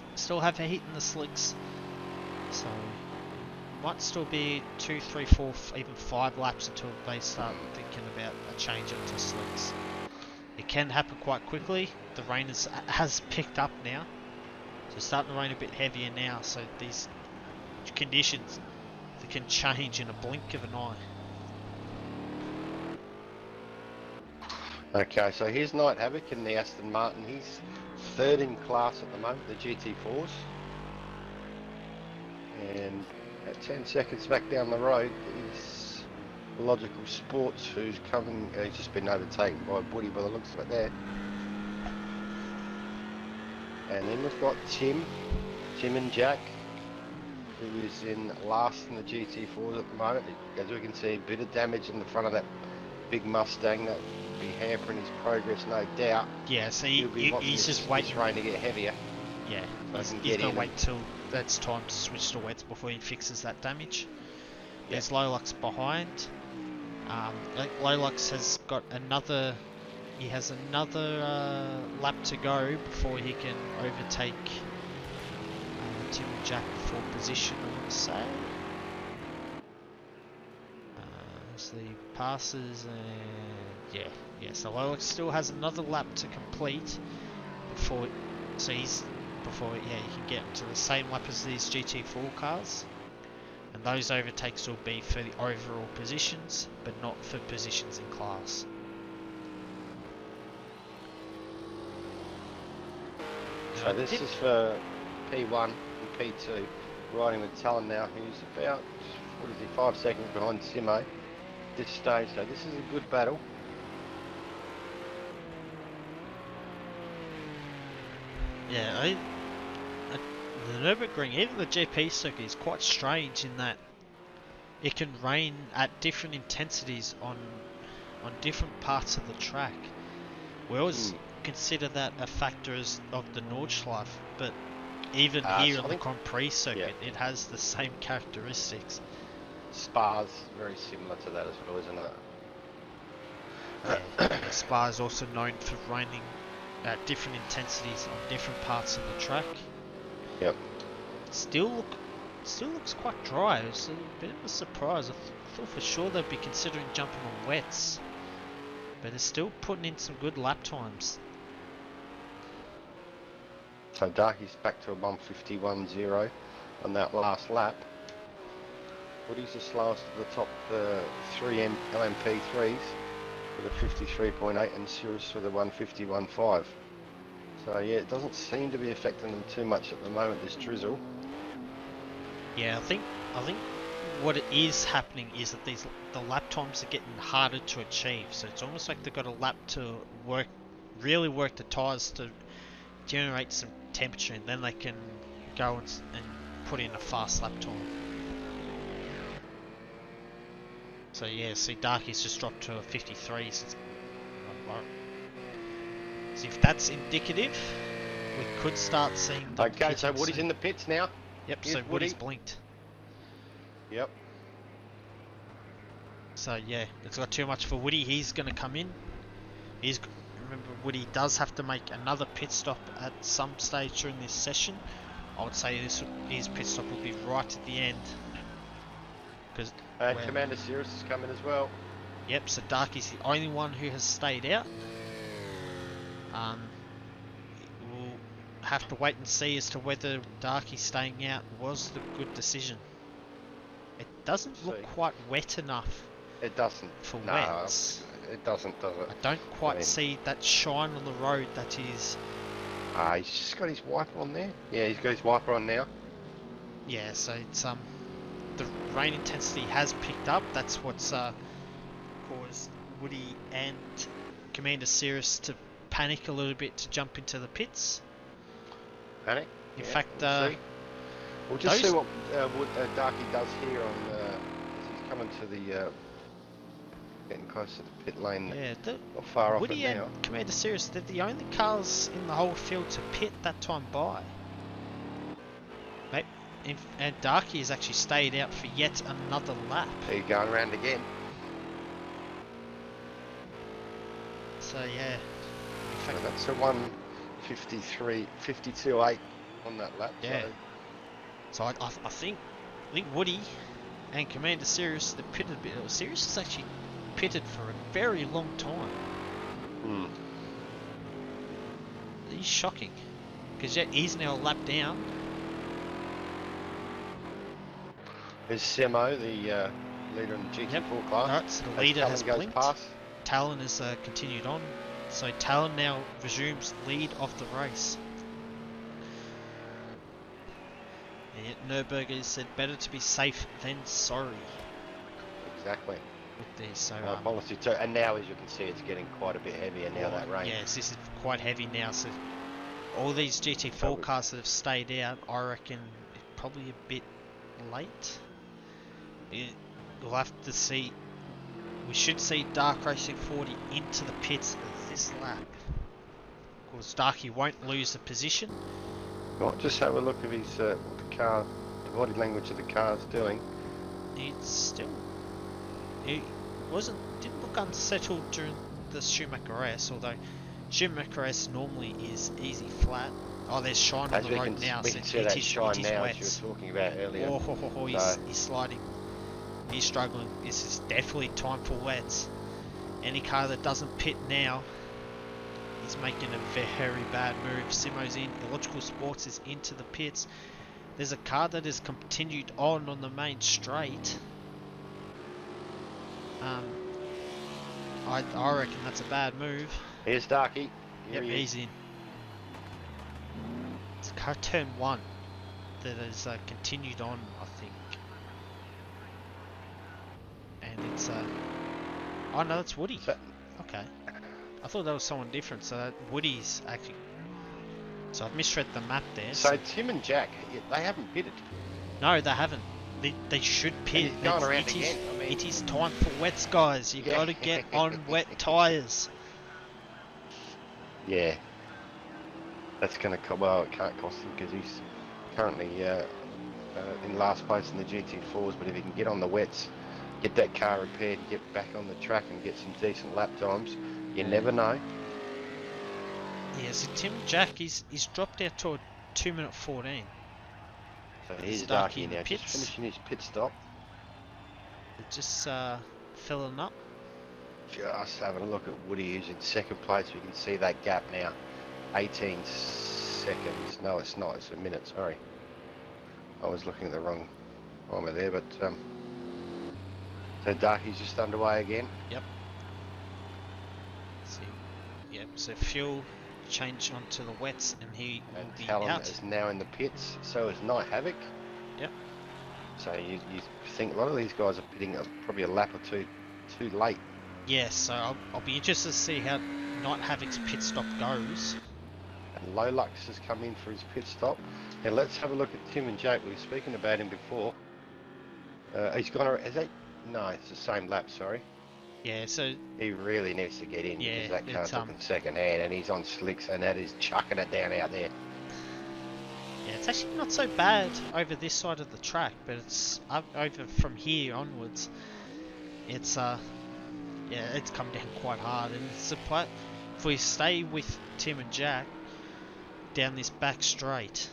a heat in the slicks, so might still be 2, 3, 4, even 5 laps until they start thinking about a change into slicks. It can happen quite quickly. The rain has picked up now, so it's starting to rain a bit heavier now. So these conditions, they can change in a blink of an eye. Okay, so here's Night Havoc in the Aston Martin. He's third in class at the moment, the GT4s. And at 10 seconds back down the road is Logical Sports, who's coming. He's just been overtaken by Woody by the looks of it there. And then we've got Tim and Jack, who is in last in the GT4s at the moment. As we can see, a bit of damage in the front of that big Mustang. That will be hampering his progress, no doubt. Yeah, so he's just waiting. This rain to get heavier. Yeah, So he's going to wait till it's time to switch to wets before he fixes that damage. Yeah. There's Lolux behind. I think Lolux has got another. He has another lap to go before he can overtake Tim and Jack for position, I want to say. So he passes, and yeah. So Lolux still has another lap to complete before. So before he can get into the same lap as these GT4 cars. And those overtakes will be for the overall positions, but not for positions in class. So this is for P1 and P2, riding with Talon now, who's about, 5 seconds behind Simo at this stage. So this is a good battle. Yeah, the Nürburgring, even the GP circuit, is quite strange in that it can rain at different intensities on different parts of the track. We always consider that a factor of the Nordschleife, but even here on the Grand Prix circuit, it has the same characteristics. Spa's very similar to that as well, isn't it? Yeah, Spa is also known for raining at different intensities on different parts of the track. Yep. Still looks quite dry. It's a bit of a surprise. I thought for sure they'd be considering jumping on wets, but they're still putting in some good lap times. So Darky's back to a 151.0 on that last lap. Woody's the slowest of the top 3 LMP3s with a 53.8 and Cirrus with a 151.5. So yeah, it doesn't seem to be affecting them too much at the moment, this drizzle. Yeah, I think what it is happening is that the lap times are getting harder to achieve. So it's almost like they've got a lap to really work the tyres to generate some temperature, and then they can go and put in a fast lap time. So yeah, see, Darky's just dropped to a 53. So if that's indicative, we could start seeing. Okay, so Woody's in the pits now. Yep. Here's so Woody's blinked. Yep. So yeah, it's got too much for Woody. He's going to come in. Remember, Woody does have to make another pit stop at some stage during this session. I would say his pit stop will be right at the end. Because Commander Cirrus is coming as well. Yep, so Darky's the only one who has stayed out. We'll have to wait and see as to whether Darky staying out was the good decision. It doesn't look quite wet enough. It doesn't. For wets. It doesn't, does it? I don't quite see that shine on the road that is. He's just got his wiper on there. Yeah, he's got his wiper on now. Yeah, so it's the rain intensity has picked up. That's what's caused Woody and Commander Cirrus to panic a little bit to jump into the pits. Panic? In fact, we'll just see what Darky does here on as he's coming to the getting close to the pit lane. Yeah, not far Woody off it now. and Commander Cirrus, they're the only cars in the whole field to pit that time by. And Darky has actually stayed out for yet another lap. Are you going around again? So yeah. In fact, so that's a 153.52.8 on that lap. Yeah. So I think Woody and Commander Cirrus, they pitted a bit. Cirrus has actually pitted for a very long time. He's shocking. Because yeah, he's now a lap down. There's Semo, the leader in the GT4 class. Alright, so the leader has blinked. Past. Talon has continued on. So Talon now resumes lead of the race. And yet Nürburgring said better to be safe than sorry. Exactly. With this, so policy too. And now, as you can see, it's getting quite a bit heavier now, that rain. Yes, this is quite heavy now. So all these GT4 So we- cars that have stayed out, I reckon probably a bit late. We'll have to see. We should see Dark Racing 40 into the pits this lap. Of course, Darky won't lose the position. Right, just have a look at his what the car, the body language of the car is doing. It's still. He didn't look unsettled during the Schumacher S, although Schumacher S normally is easy flat. Oh, there's shine on As the we road can, now, we so can see that it shine is now, wet. as you were talking about earlier. Oh, So- he's sliding. He's struggling. This is definitely time for wets. Any car that doesn't pit now is making a very bad move. Simo's in. Illogical Sports is into the pits. There's a car that has continued on the main straight. I reckon that's a bad move. Here's Darky. Here Yep, he is. he's in. It's car turn 1 that has continued on, I think. And it's oh no, that's Woody. So- Okay. I thought that was someone different, so that Woody's actually... So I've misread the map there. So Tim and Jack, they haven't pitted. No, they haven't. They should pit. he's going around It is- again. I mean- it is time for wets, guys. You Yeah. got to get on wet tyres. Yeah. That's going to, well, it can't cost him because he's currently in last place in the GT4s, but if he can get on the wets, get that car repaired, get back on the track and get some decent lap times, you never know. Yeah, so Tim Jack, he's dropped out to a 2:14. So here's Starkey Darky in the now, just pits. finishing his pit stop. Just filling up. Just having a look at Woody, who's in second place. We can see that gap now. 18 seconds. No, it's not. It's a minute. Sorry. I was looking at the wrong timer there, but so Darky's just underway again. See, yep. So fuel change onto the wets, and he will And be Talon out. is now in the pits. So is Night Havoc. Yep. So you think a lot of these guys are pitting probably a lap or two too late. Yes. So I'll be interested to see how Night Havoc's pit stop goes. And Lolux has come in for his pit stop. Now let's have a look at Tim and Jake. We were speaking about him before. He's gone. Is that? No, it's the same lap. Sorry. Yeah. So He really needs to get in Yeah, because that car's it's, looking second hand and he's on slicks and that is chucking it down out there. yeah, it's actually not so bad over this side of the track, but it's up over from here onwards. It's yeah, it's come down quite hard, and it's a if we stay with Tim and Jack down this back straight,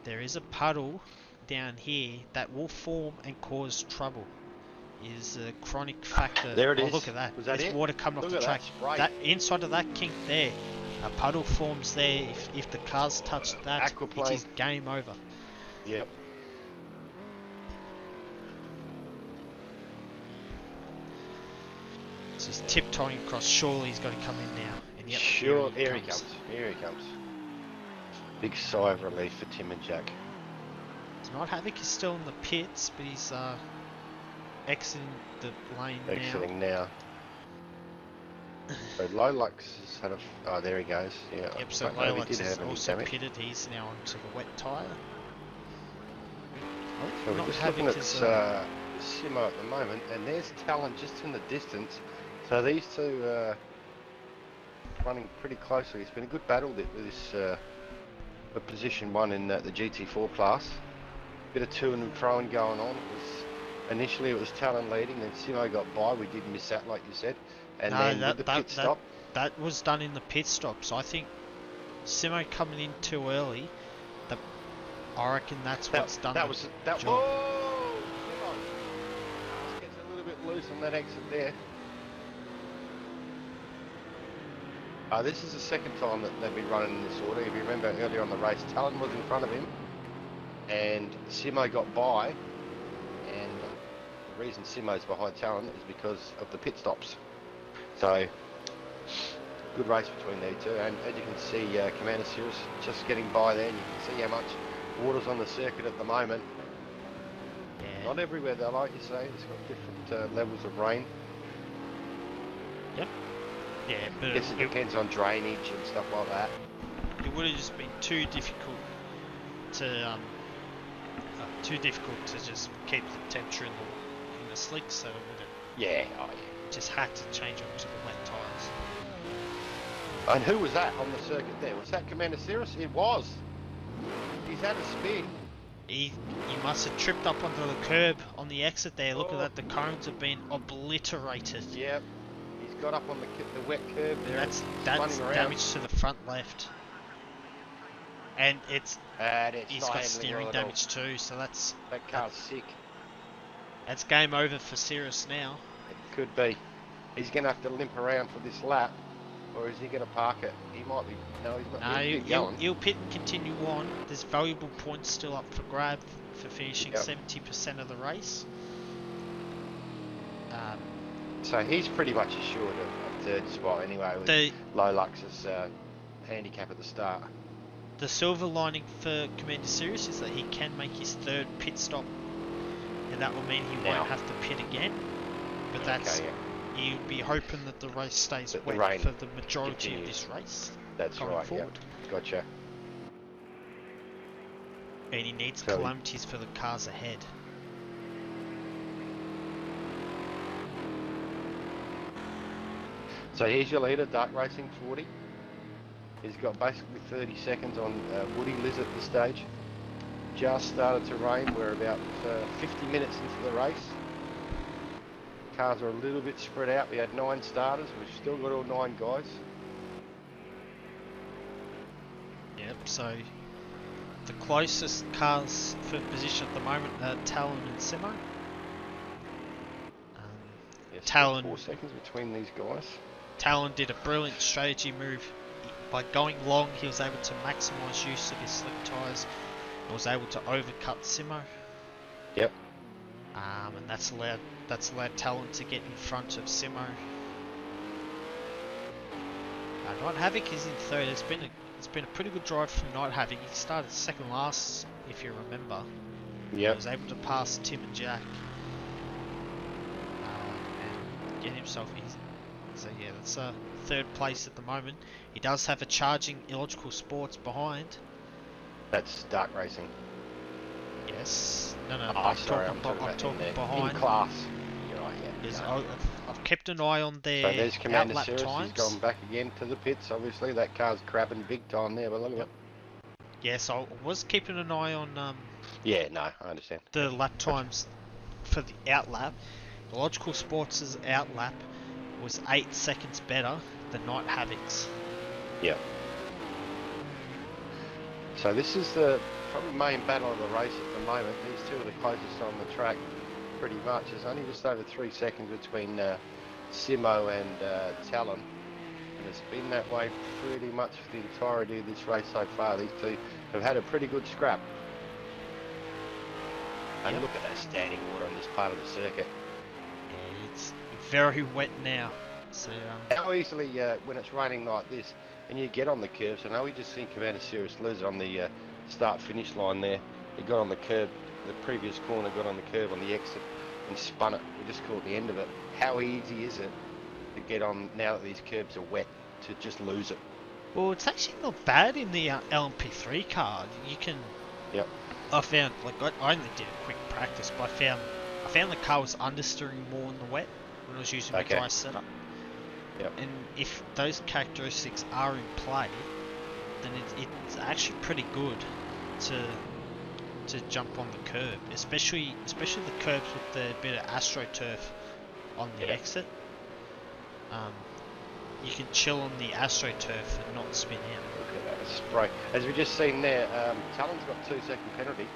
there is a puddle down here that will form and cause trouble. Is a chronic factor. There it Oh, is. look at that. Was that There's it? water coming Look off the at track. that spray. That inside of that kink there, a puddle forms there. If the cars touch that, it Aquaplane. is game over. Yep. So he's tiptoeing across. Surely he's got to come in now. And yep, Sure. Here he comes. Here he comes. Big sigh of relief for Tim and Jack. It's not Havoc is still in the pits, but he's exiting the lane now. Exiting now. So Lolux has had a. Oh, there he goes. Yeah. Yep, so I don't know if Lolux he did is have any also damage. pitted. He's now onto the wet tyre. So Oh, we're not just Havoc looking at is, Simo at the moment, and there's Talon just in the distance. So these two running pretty closely. It's been a good battle with this position one in the GT4 class. Bit of to and fro going on. Initially it was Talon leading, then Simo got by. We did miss that, like you said, and No, then that- with the pit stop. That was done in the pit stop, so I think Simo coming in too early. I reckon that's what's done. That the was that. job. Whoa! Simo gets a little bit loose on that exit there. This is the second time that they've been running in this order. If you remember earlier on the race, Talon was in front of him, and Simo got by. And the reason Simo's behind Talon is because of the pit stops. So, good race between these two. And as you can see, Commander Cirrus just getting by there. And you can see how much water's on the circuit at the moment. Yeah. Not everywhere though, like you say. It's got different levels of rain. Yeah, but I guess it depends on drainage and stuff like that. it would have just been too difficult to just keep the temperature in the slicks, so it would have Yeah, oh yeah. just had to change up to the wet tyres. And who was that on the circuit there? Was that Commander Cirrus? It was. He's had a spin. He must have tripped up onto the curb on the exit there. Look at Oh. that, the cones have been obliterated. Yep. He's got up on the wet curb there. That's spinning around. damage to the front left. And he's not got steering well damage too, so that car's sick. That's game over for Cirrus now. It could be. He's going to have to limp around for this lap, or is he going to park it? He might be. No, he's not. No, he'll pit and continue on. There's valuable points still up for grab for finishing 70% of the race. So he's pretty much assured of third spot anyway, with Lolux's handicap at the start. The silver lining for Commander Cirrus is that he can make his third pit stop, and that will mean he won't have to pit again. But that's he'll be hoping that the race stays wet for the majority of this race. That's right. Yeah, gotcha. And he needs calamities for the cars ahead. So here's your leader, Dark Racing 40. He's got basically 30 seconds on Woody Liz at this stage. Just started to rain. We're about 50 minutes into the race. Cars are a little bit spread out. We had 9 starters. We've still got all 9 guys. Yep, so the closest cars for position at the moment are Talon and Simo. Talon, 4 seconds between these guys. Talon did a brilliant strategy move. By going long, he was able to maximise use of his slick tyres and was able to overcut Simo. Yep. And that's allowed Talon to get in front of Simo. Night Havoc is in third. It's been a pretty good drive from Night Havoc. He started second last, if you remember. Yep. He was able to pass Tim and Jack and get himself in. So yeah, that's third place at the moment. He does have a charging Illogical Sports behind. That's Dark Racing. Yes. No. I'm talking behind. In class. You're right, yeah. Yes, I've kept an eye on their so there's Commander outlap Cirrus. times. He's gone back again to the pits. Obviously, that car's crabbing big time there, but look at it. Yes, I was keeping an eye on yeah, no, I understand. the lap times for the outlap. Illogical Sports' outlap was 8 seconds better than Night Havoc's. Yeah. So this is the probably main battle of the race at the moment. These two are the closest on the track, pretty much. There's only just over 3 seconds between Simo and Talon. And it's been that way pretty much for the entirety of this race so far. These two have had a pretty good scrap. And look at that standing water on this part of the circuit. It's very wet now. So how easily, when it's raining like this, and you get on the curves, I know we just seen Commander Cirrus lose on the start-finish line there. He got on the curb, the previous corner got on the curb on the exit and spun it. We just caught the end of it. How easy is it to get on, now that these curbs are wet, to just lose it? Well, it's actually not bad in the LMP3 car. You can... Yep. I found, like, I only did a quick practice, but I found the car was understeering more in the wet when I was using my dry setup. Yep. And if those characteristics are in play, then it's actually pretty good to jump on the curb, especially the curbs with the bit of AstroTurf on the exit. You can chill on the AstroTurf and not spin out. Look at that spray. As we just seen there, Talon's got 2-second penalty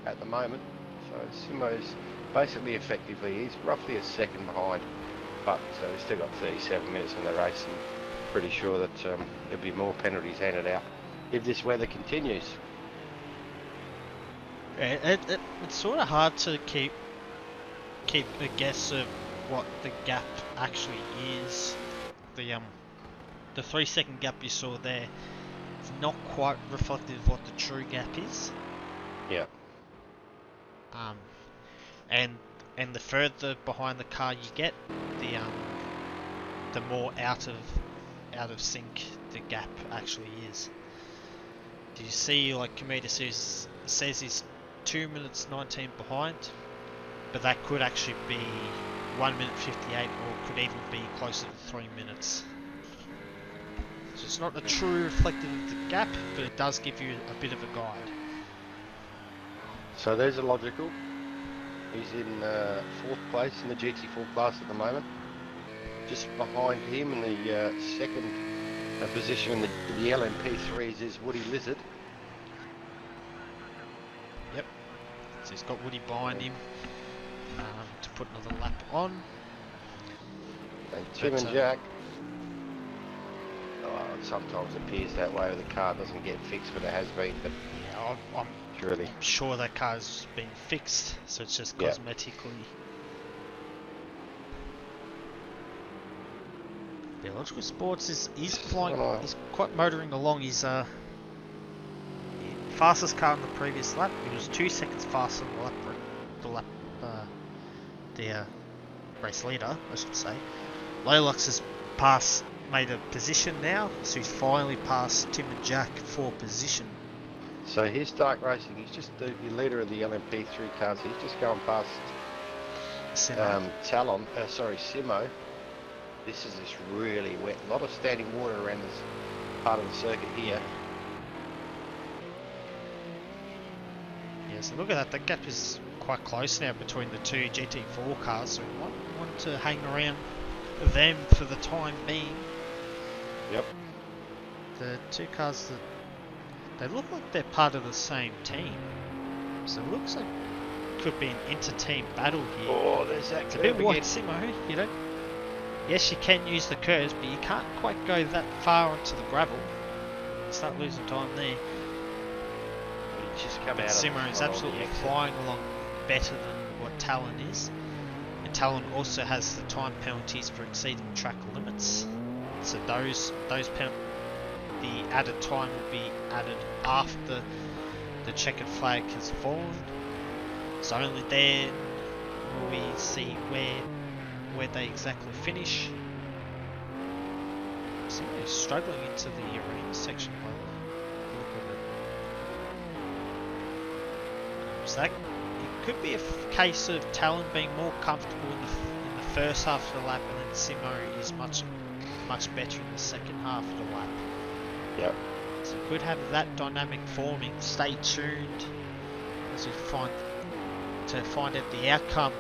at the moment. So Simo's basically effectively, he's roughly a second behind. But we've still got 37 minutes in the race, and pretty sure that there'll be more penalties handed out if this weather continues. Yeah, it's sort of hard to keep a guess of what the gap actually is. The 3-second gap you saw there is not quite reflective of what the true gap is. Yeah. And the further behind the car you get, the more out of sync the gap actually is. Do you see, like Cometa says he's 2 minutes 19 behind, but that could actually be 1 minute 58, or could even be closer to 3 minutes. So it's not a true reflective of the gap, but it does give you a bit of a guide. So there's a logical. He's in 4th place in the GT4 class at the moment. Just behind him in the second position in the LMP3s is Woody Lizard. Yep. So he's got Woody behind him to put another lap on. And Tim and Jack. It sometimes appears that way when the car doesn't get fixed, but it has been. But yeah, I'm surely sure that car's been fixed, so it's just cosmetically. Yeah, Logical Sports he's flying. He's quite motoring along. He's fastest car in the previous lap. He was 2 seconds faster than the race leader, I should say. Lolux has made a position now, so he's finally passed Tim and Jack for position. So here's Dark Racing. He's just the leader of the LMP3 cars. He's just going past Simo. Simo. This is just really wet. A lot of standing water around this part of the circuit here. Yeah, so look at that. The gap is quite close now between the two GT4 cars, so we might want to hang around them for the time being. Yep. The two cars they look like they're part of the same team, so it looks like it could be an inter-team battle here. Oh, there's that. It's a bit wide, Simo. You know, yes, you can use the curves, but you can't quite go that far onto the gravel. You start losing time there. Just come out. Simo is absolutely flying along better than what Talon is, and Talon also has the time penalties for exceeding track limits. So the added time will be added after the checkered flag has fallen. So only then will we see where they exactly finish. Simo is struggling into the arena section by the look of it. So that it could be a case of Talon being more comfortable in the first half of the lap, and then Simo is much better in the second half of the lap. Yep. So we could have that dynamic forming. Stay tuned as we find out the outcome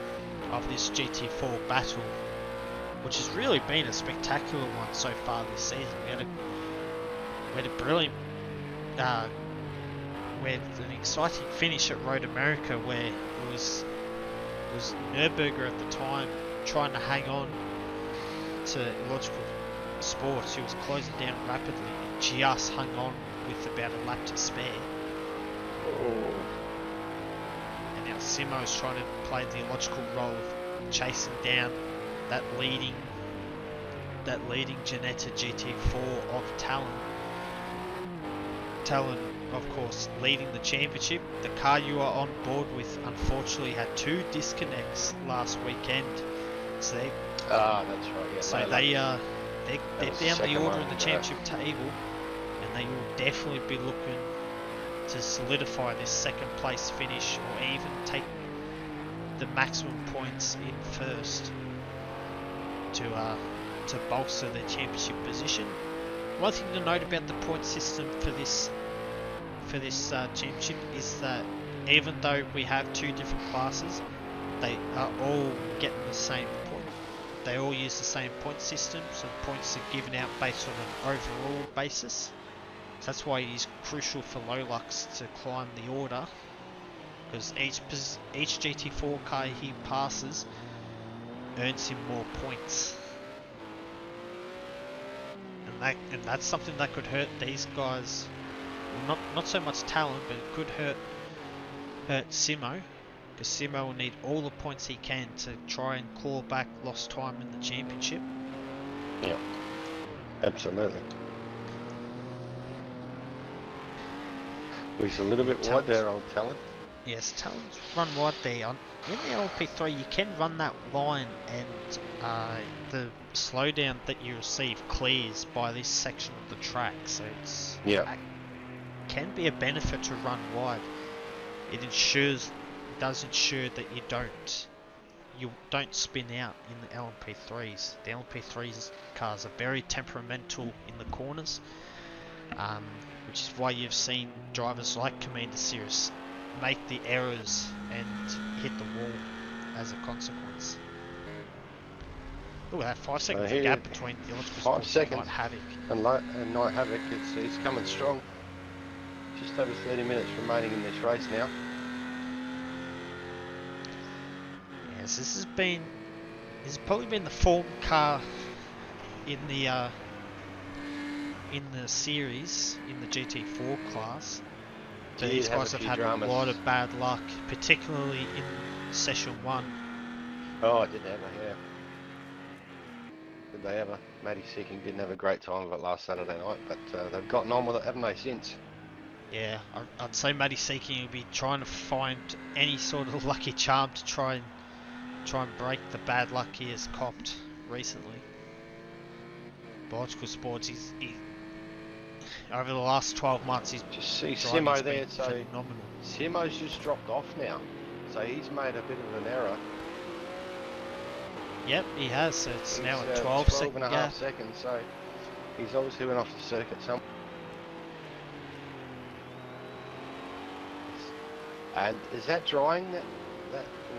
of this GT4 battle, which has really been a spectacular one so far this season. We had a brilliant, we had an exciting finish at Road America where it was Nürburgring at the time trying to hang on to Logical Sports, who was closing down rapidly and just hung on with about a lap to spare. Oh. And now Simo is trying to play the illogical role of chasing down that leading Ginetta GT4 of Talon. Talon, of course, leading the championship. The car you are on board with unfortunately had 2 disconnects last weekend. So they that's right. Yeah, so they're down the order in the championship table, and they will definitely be looking to solidify this second place finish, or even take the maximum points in first to bolster their championship position. One thing to note about the point system for this championship is that even though we have 2 different classes, they are all getting the same point. They all use the same point system, so the points are given out based on an overall basis. So that's why it is crucial for Lolux to climb the order, because each GT4 car he passes earns him more points, and that's something that could hurt these guys. Well, not so much Talon, but it could hurt Simo, because Simo will need all the points he can to try and claw back lost time in the championship. Yeah, absolutely. He's a little bit wide there, old Talon. Yes, talents run wide there. In the LP3, you can run that line, and the slowdown that you receive clears by this section of the track, so it can be a benefit to run wide. It does ensure that you don't spin out in the LMP3s. The LMP3s cars are very temperamental in the corners, which is why you've seen drivers like Commander Cirrus make the errors and hit the wall as a consequence. Look at that, 5 second gap between the Electrical 5 Sports seconds. and Night Havoc. And Night Havoc, he's coming strong. Just over 30 minutes remaining in this race now. Yes, this has probably been the form car in the series, in the GT4 class. But these guys have had a lot of bad luck, particularly in session 1. Oh, did they ever, yeah. Did they ever? Matty Seeking didn't have a great time of it last Saturday night, but they've gotten on with it, haven't they, since? Yeah, I'd say Matty Seeking will be trying to find any sort of lucky charm to try and break the bad luck he has copped recently. Biological Sports, he over the last 12 months, he's just see Simo there, so phenomenal. Simo's just dropped off now, so he's made a bit of an error. Yep, he has. So it's now a 12 second and a half seconds, so he's obviously went off the circuit somewhere. And is that drying? That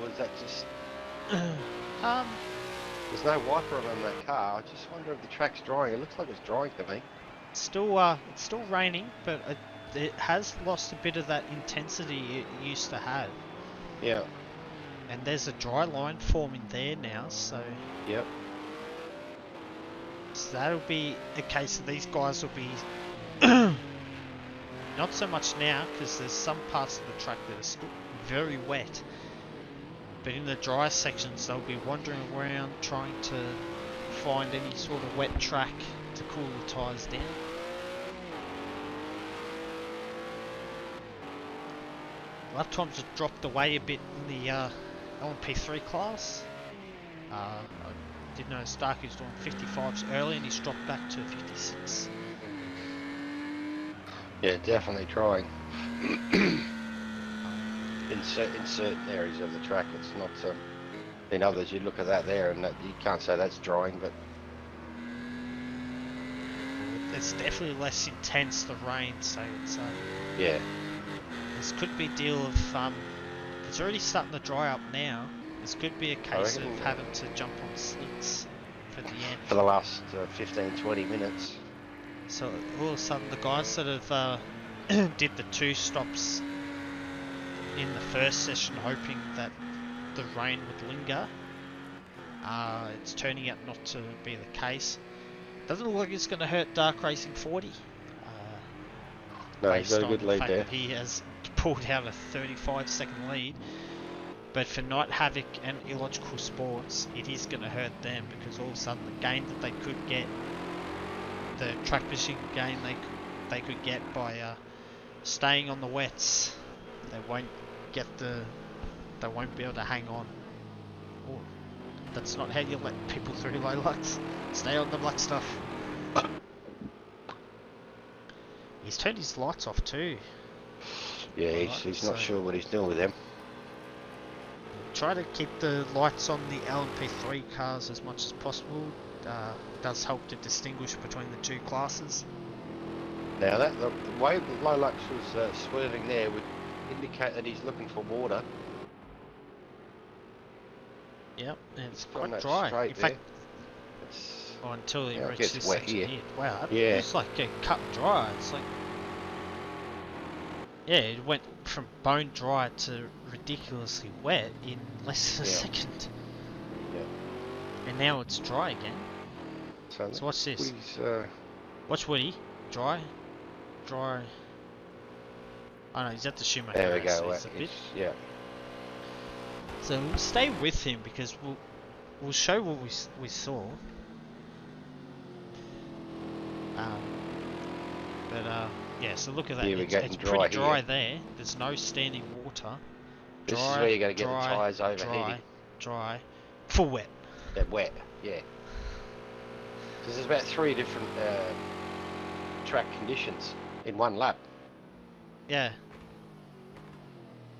or is that just? There's no wiper on that car. I just wonder if the track's drying. It looks like it's drying to me. It's still raining, but it has lost a bit of that intensity it used to have. Yeah. And there's a dry line forming there now, so. Yep. So that'll be a case of these guys will be not so much now, because there's some parts of the track that are still very wet. But in the dry sections, they'll be wandering around trying to find any sort of wet track to cool the tyres down. Lap times have dropped away a bit in the LMP3 class. I did notice Starkey's doing 55s early and he's dropped back to 56. Yeah, definitely trying. in certain areas of the track, it's not. In others, you look at that there, and you can't say that's drying, but it's definitely less intense, the rain. So it's yeah. This could be a deal of it's already starting to dry up now. This could be a case of having to jump on slicks for the end. For the last 15-20 minutes. So all of a sudden, the guys that have did the 2 stops in the first session, hoping that the rain would linger, it's turning out not to be the case. Doesn't look like it's going to hurt Dark Racing 40. No, he's got a good lead there. He has pulled out a 35-second lead. But for Night Havoc and Illogical Sports, it is going to hurt them, because all of a sudden the gain that they could get, the track position gain they could get by staying on the wets, they won't be able to hang on. Oh, that's not how you let people through, Lolux. Stay on the black stuff. He's turned his lights off too. Yeah, he's not sure what he's doing with them. Try to keep the lights on the LMP3 cars as much as possible. Does help to distinguish between the 2 classes. Now the way that Lolux was swerving there would indicate that he's looking for water. Yep, and it's quite dry. In fact, until it reaches this section here. Wow, it looks like a cut dry. It's like, yeah, it went from bone dry to ridiculously wet in less than a second. Yeah. And now it's dry again. So watch this. Watch Woody. Dry. Oh no, he's at the Schumacher. There we go. Yeah. So we'll stay with him, because we'll show what we saw. Yeah, so look at that. Yeah, It's pretty dry there. There's no standing water. This is Dry, where you're going to get the dry, tyres overheating. dry, full wet. They're wet, yeah. So there's about 3 different track conditions in one lap. Yeah.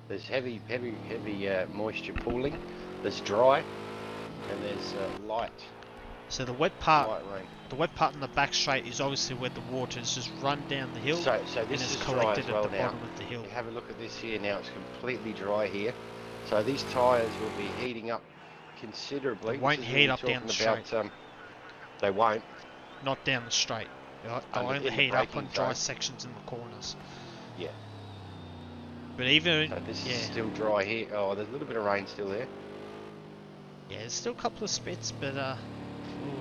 There's heavy moisture pooling. There's dry, and there's light. So the wet part, light rain. the wet part in the back straight is obviously where the water has just run down the hill So and this is is dry collected as well at the now. bottom of the hill. You have a look at this here now. It's completely dry here. So these tyres will be heating up considerably. They won't This is heat when up we're down the talking straight. about, they won't. Not down the straight. They'll In only the heat up braking on dry zone. sections in the corners. Yeah. But even, So this yeah, is still dry here. Oh, there's a little bit of rain still there. yeah, there's still a couple of spits, but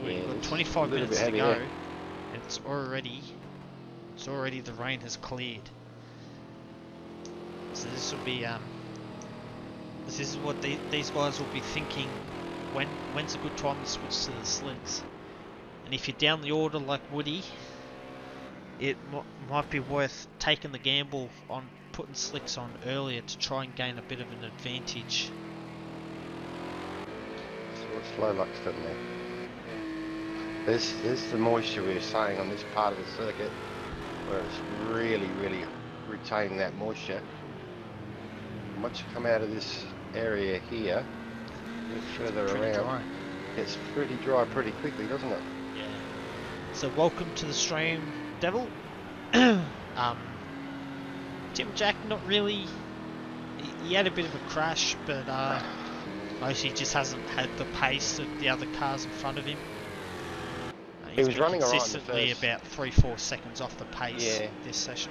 we've Yeah, got it's 25 a little minutes bit to heavy go, there. and it's already the rain has cleared. So this will be this is what these guys will be thinking. When's a good time to switch to the slicks? And if you're down the order like Woody, it might be worth taking the gamble on putting slicks on earlier to try and gain a bit of an advantage. So what's Lolux done there? There's the moisture we were saying on this part of the circuit, where it's really retaining that moisture. And once you come out of this area here, a bit further Pretty around, dry. it's pretty dry pretty quickly, doesn't it? Yeah. So welcome to the stream, Devil. Tim Jack, not really. He had a bit of a crash, but mostly just hasn't had the pace of the other cars in front of him. He was running alright in the consistently first. about 3-4 seconds off the pace this session.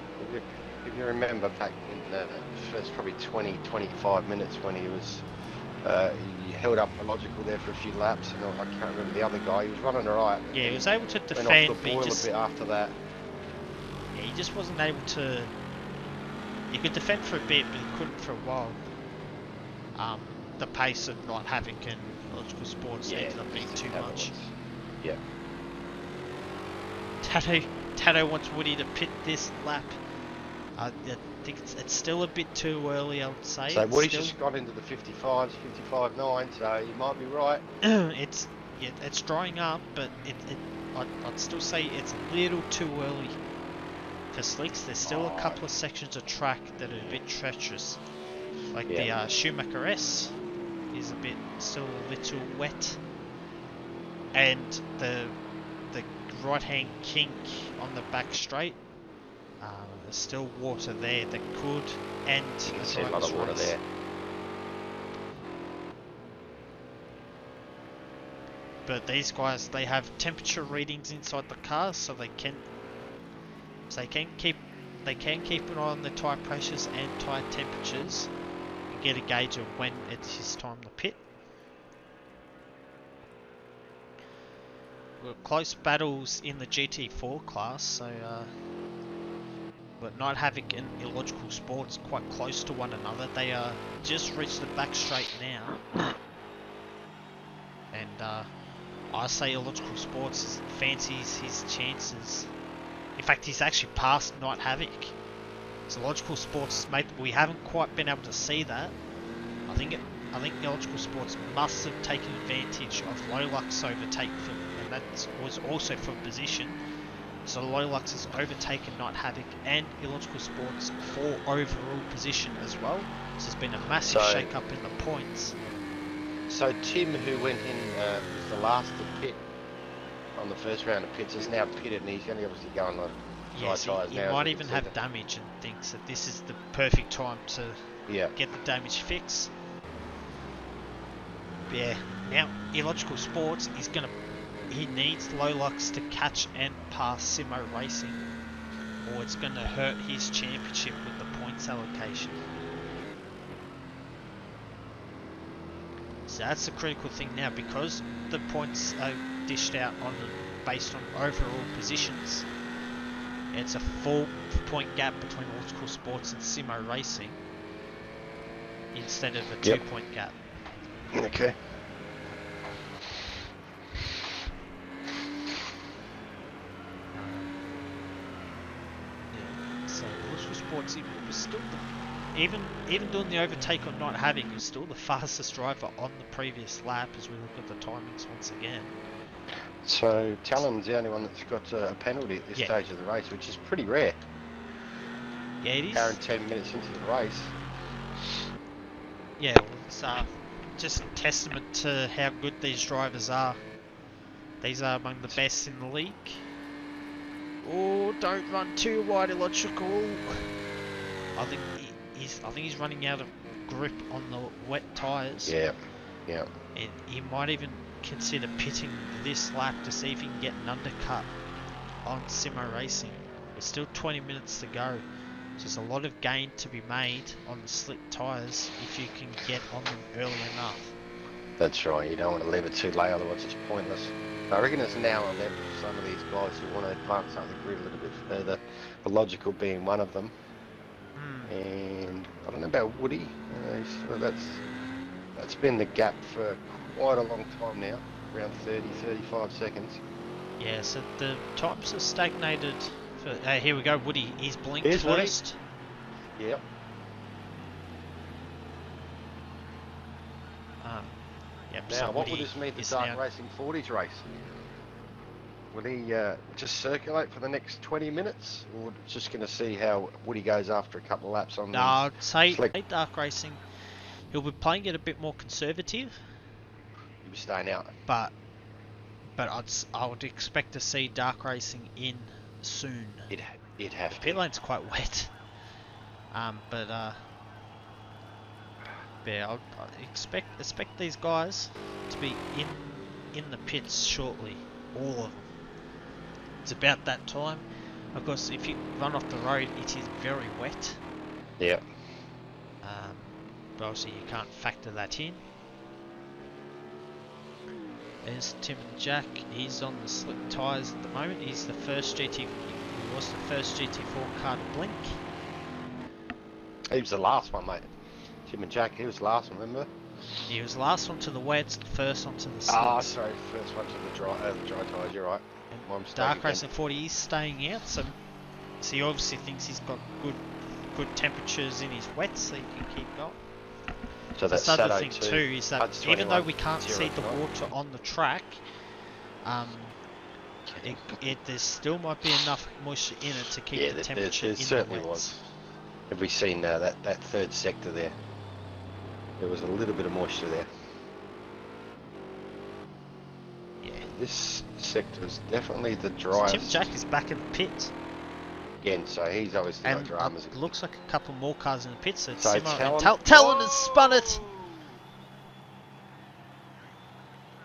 If you remember back in the first probably 20-25 minutes when he was he held up logical there for a few laps, and I can't remember the other guy. He was running alright. Yeah, he was able to Went defend, off but the he boil just a bit after that. yeah, he just wasn't able to. He could defend for a bit, but he couldn't for a while. The pace of Not Havoc and Logical Sports ended up being too much. Yeah. Tato wants Woody to pit this lap. I think it's still a bit too early, I would say. So Woody's just got into the 55s, 55.9, so you might be right. it's drying up, but I'd still say it's a little too early for slicks. There's still a couple of sections of track that are a bit treacherous, like the Schumacher S is still a little wet, and the right hand kink on the back straight. There's still water there that could end. You can see a lot of water there. But these guys, they have temperature readings inside the car, so they can keep an eye on the tyre pressures and tyre temperatures and get a gauge of when it's his time to pit. We've got close battles in the GT4 class, so but Night Havoc and Illogical Sports quite close to one another. They just reached the back straight now, and I say Illogical Sports fancies his chances. In fact, he's actually passed Night Havoc. So Illogical Sports, mate, we haven't quite been able to see that. I think Illogical Sports must have taken advantage of Lolux overtake for, and that was also for position. So Lolux has overtaken Night Havoc and Illogical Sports for overall position as well. So there's been a massive shake-up in the points. So Tim, who went in was the last to pit on the first round of pits, is now pitted, and he's going to obviously go on like dry tyres he now. might even have damage and thinks that this is the perfect time to get the damage fixed. But yeah, now Illogical Sports is going to. He needs Lolux to catch and pass Simo Racing, or it's going to hurt his championship with the points allocation. So that's the critical thing now, because the points are dished out based on overall positions. It's a 4-point gap between Illogical Sports and Simo Racing instead of a 2-point gap. Okay. So Illogical Sports, even doing the overtake or not having, he's still the fastest driver on the previous lap as we look at the timings once again. So Talon's the only one that's got a penalty at this stage of the race, which is pretty rare. Yeah, it is. Hour and 10 minutes into the race. Yeah, well, it's just a testament to how good these drivers are. These are among the best in the league. Oh, don't run too wide, Illogical. I think he's running out of grip on the wet tyres. Yeah, yeah. And he might even consider pitting this lap to see if he can get an undercut on Simo Racing. There's still 20 minutes to go. So there's a lot of gain to be made on the slick tyres if you can get on them early enough. That's right, you don't want to leave it too late, otherwise it's pointless. I reckon it's now or never for some of these guys who want to advance up the grid a little bit further, the Logical being one of them. And I don't know about Woody, that's been the gap for quite a long time now, around 30-35 seconds. Yeah, so the times are stagnated. Here we go, Woody, he's blinked Here's first. Woody. Yep. Yep. Now, so what Woody would this mean to is Dark now... Racing 40's race? Will he just circulate for the next 20 minutes? Or we're just going to see how Woody goes after a couple of laps on No, I'd say slick? Dark Racing, he'll be playing it a bit more conservative. He'll be staying out. But I would expect to see Dark Racing in soon. It'd have to. Pit lane's quite wet. Yeah, I expect these guys to be in the pits shortly. All of them. It's about that time. Of course, if you run off the road, it is very wet. Yeah. But obviously you can't factor that in. There's Tim and Jack. He's on the slick tyres at the moment. He was the first GT4 car to blink. He was the last one, mate. Tim and Jack, he was the last one, remember? He was the last one to the wets, first one to the slicks. Ah, sorry, first one to the dry tyres, you're right. Dark Racing 40 is staying out, so he obviously thinks he's got good temperatures in his wets, so he can keep going. So that's the other thing too is that even though we can't see the 0-9. water on the track, there still might be enough moisture in it to keep the temperature in the certainly wets. was. Have we seen that third sector there? There was a little bit of moisture there. Yeah. This sector is definitely the driest. Tim Jack is back in the pit. Again, so he's obviously got dramas. It looks like a couple more cars in the pit, so Talon has spun it.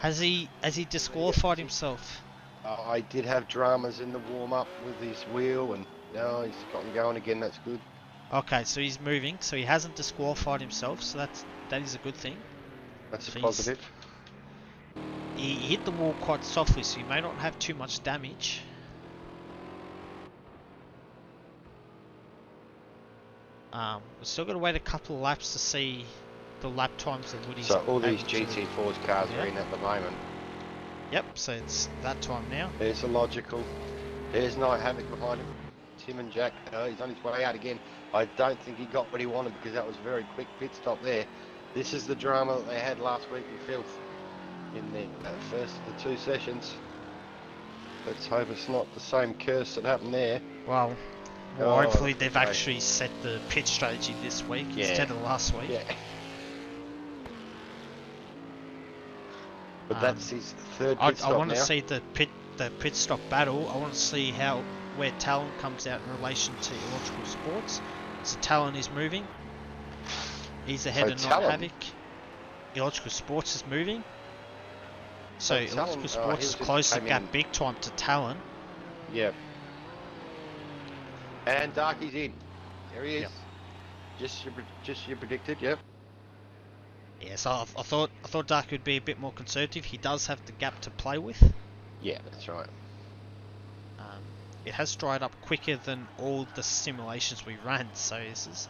Has he disqualified himself? I did have dramas in the warm-up with his wheel, and now he's gotten going again. That's good. Okay, so he's moving, so he hasn't disqualified himself, so that is a good thing. That's a positive. He hit the wall quite softly, so he may not have too much damage. We've still got to wait a couple of laps to see the lap times that Woody's. So all these GT4's cars are in at the moment. Yep, so it's that time now. There's a Logical. There's Night Havoc behind him. Tim and Jack, he's on his way out again. I don't think he got what he wanted because that was a very quick pit stop there. This is the drama that they had last week in Filth in the first of the two sessions. Let's hope it's not the same curse that happened there. Well, hopefully they've actually set the pit strategy this week instead of last week. Yeah. But that's his third pit stop I want to now. see the pit stop battle. I want to see where Talon comes out in relation to Illogical Sports. So Talon is moving. He's ahead of Night Havoc. Illogical Sports is moving. So Illogical Sports has closed the gap big time to Talon. Yep. And Darky's in. There he is. Yep. Just you predicted, yep. Yeah, so I thought Dark would be a bit more conservative. He does have the gap to play with. Yeah, that's right. It has dried up quicker than all the simulations we ran, so it's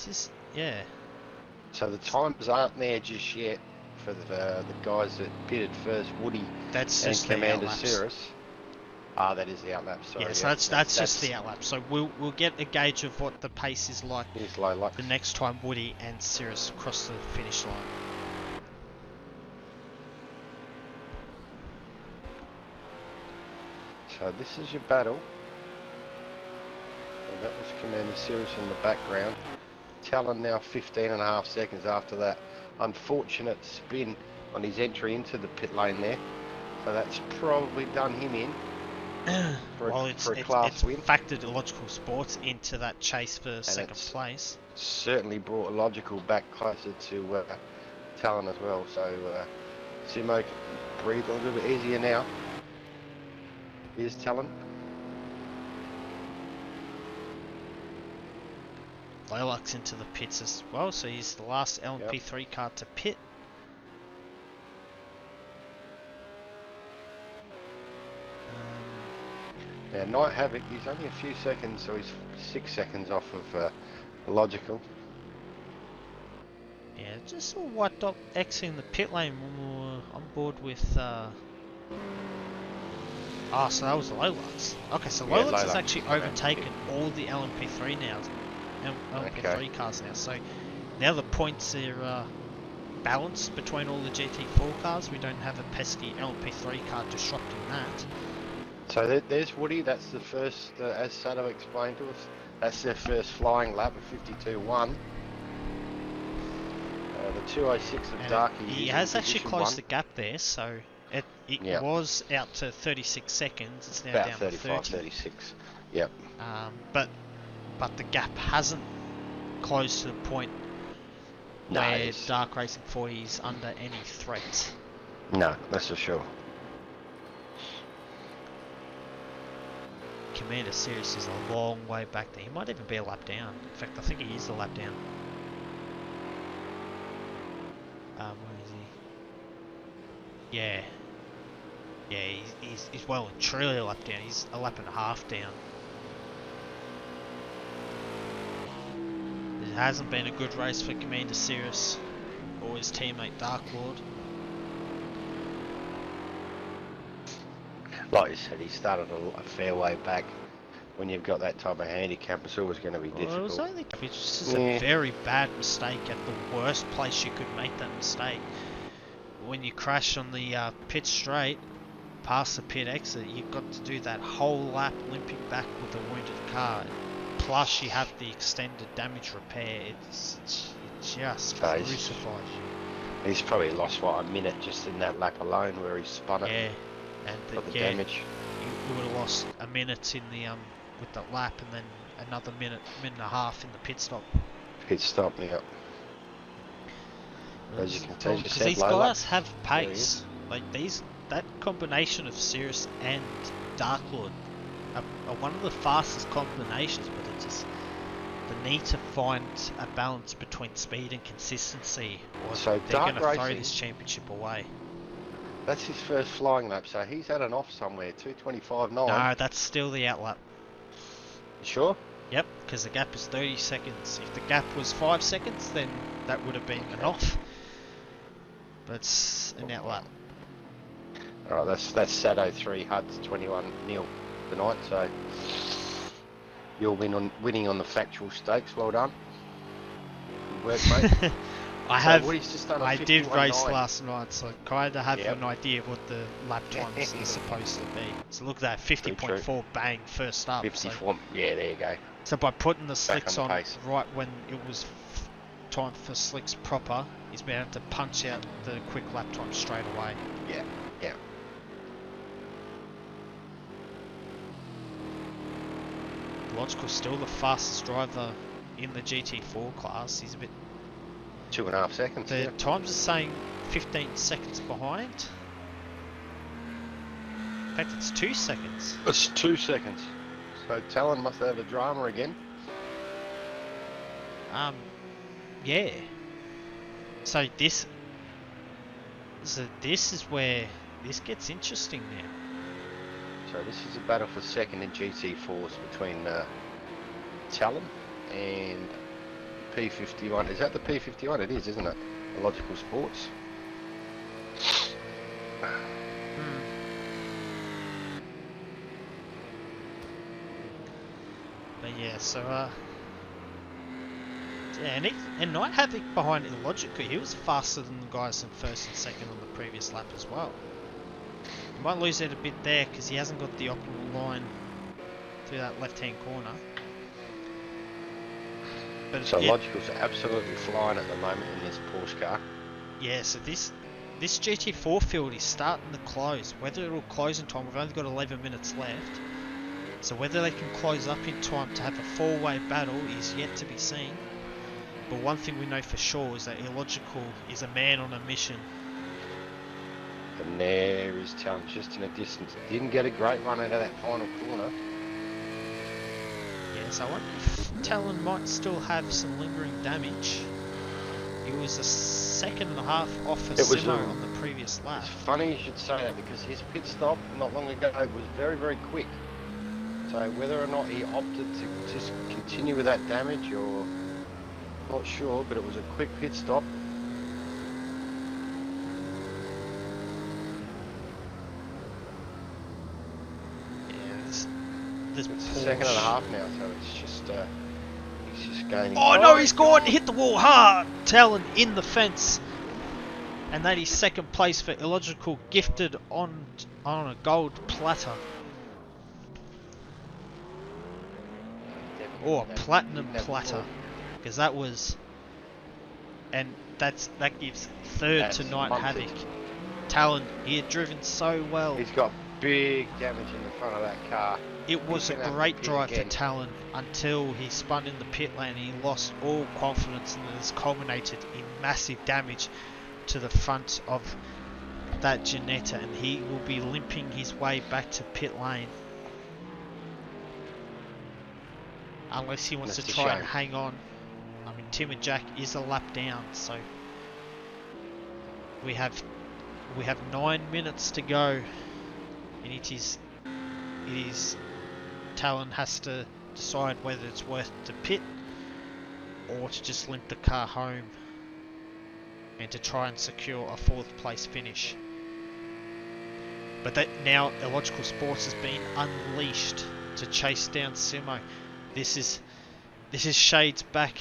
just yeah. So the times aren't there just yet for the guys that pitted first, Woody that's and just Commander Cirrus. Ah, that is the outlap. Sorry. Yeah, so that's just the outlap. So we'll get a gauge of what the pace is like Here's Low Lux. the next time Woody and Cirrus cross the finish line. So this is your battle. And that was Commander Cirrus in the background. Talon now 15.5 seconds after that unfortunate spin on his entry into the pit lane there. So that's probably done him in for a class win. It's factored Illogical Sports into that chase for second place. Certainly brought Illogical back closer to Talon as well. So Simo can breathe a little bit easier now. Here's Talon. Lolux into the pits as well, so he's the last LMP3 car to pit. Now Night Havoc, he's only a few seconds, so he's 6 seconds off of Illogical. Yeah, just saw White Dot exiting the pit lane when we were on board with... so that was Lolux. Okay, so Lolux has actually overtaken all the LMP3 now. LMP3 cars now, so now the points are balanced between all the GT4 cars. We don't have a pesky LMP3 car disrupting that. So there's Woody, that's the first, as Sato explained to us, that's their first flying lap of 52.1. The 206 of Darky. He has actually closed the gap there, so it was out to 36 seconds, it's now down to 36. Yep. But the gap hasn't closed to the point where Dark Racing 40 is under any threat. No, that's for sure. Commander Cirrus is a long way back there. He might even be a lap down. In fact, I think he is a lap down. Where is he? Yeah. Yeah, he's well and truly a lap down. He's a lap and a half down. It hasn't been a good race for Commander Cirrus or his teammate Dark Lord. Like you said, he started a fair way back. When you've got that type of handicap, it's always going to be difficult. It was only just a very bad mistake at the worst place you could make that mistake. When you crash on the pit straight, past the pit exit, you've got to do that whole lap limping back with a wounded car. Plus, you have the extended damage repair. It just crucifies you. He's probably lost, a minute just in that lap alone where he spun it. Yeah, and the damage. You would have lost a minute in the with that lap, and then another minute and a half in the pit stop. Yeah. As you can see, because these guys have pace. Like that combination of Cirrus and Dark Lord are one of the fastest combinations, but it's just the need to find a balance between speed and consistency, or they're going to throw this championship away. That's his first flying lap, so he's had an off somewhere, 2:25.9. No, that's still the outlap. You sure? Yep, because the gap is 30 seconds. If the gap was 5 seconds, then that would have been an off. But it's an outlap. Alright, that's Sato 3, Huds 21-0 tonight, so you're winning on the factual stakes. Well done. Good work, mate. I did race last night, so I kind of have an idea of what the lap times are supposed to be. So look at that, 50.4 bang first up. 54, yeah, there you go. So by putting the slicks on pace. right when it was time for slicks proper, he's been able to punch out the quick lap time straight away. Yeah. Logical's still the fastest driver in the GT4 class. He's a bit... 2.5 seconds. The times are saying 15 seconds behind. In fact, it's 2 seconds. It's 2 seconds. So Talon must have a drama again. Yeah. So this is where this gets interesting now. So this is a battle for second in GT4s between Talon and P51. Is that the P51? It is, isn't it? Illogical Sports. Yeah, so yeah, and Night Havoc behind Illogical, he was faster than the guys in first and second on the previous lap as well. He might lose it a bit there because he hasn't got the optimal line through that left-hand corner. But So yeah, Logical's absolutely flying at the moment in this Porsche car. yeah, so this GT4 field is starting to close. Whether it'll close in time, we've only got 11 minutes left. So whether they can close up in time to have a four-way battle is yet to be seen. But one thing we know for sure is that Illogical is a man on a mission. And there is Talon just in a distance. Didn't get a great run out of that final corner. Yes, I wonder if Talon might still have some lingering damage. He was a second and a half off a Simo on the previous lap. It's funny you should say that because his pit stop not long ago was very, very quick. So whether or not he opted to just continue with that damage or not sure, but it was a quick pit stop. This It's a second and a half now, so it's just he's just gaining. Oh no, he's gone! Hit the wall hard! Talon in the fence. And that is second place for Illogical, gifted on a gold platter. Or a platinum platter. Because that was... And that gives third to Night Havoc. Talon, he had driven so well. He's got big damage in the front of that car. It was a great drive for Talon until he spun in the pit lane and he lost all confidence, and it has culminated in massive damage to the front of that Ginetta, and he will be limping his way back to pit lane. Unless he wants to try and hang on. I mean, Tim and Jack is a lap down, so we have 9 minutes to go, and it is Talon has to decide whether it's worth to pit or to just limp the car home and to try and secure a 4th place finish. But that now Illogical Sports has been unleashed to chase down Simo. This is shades back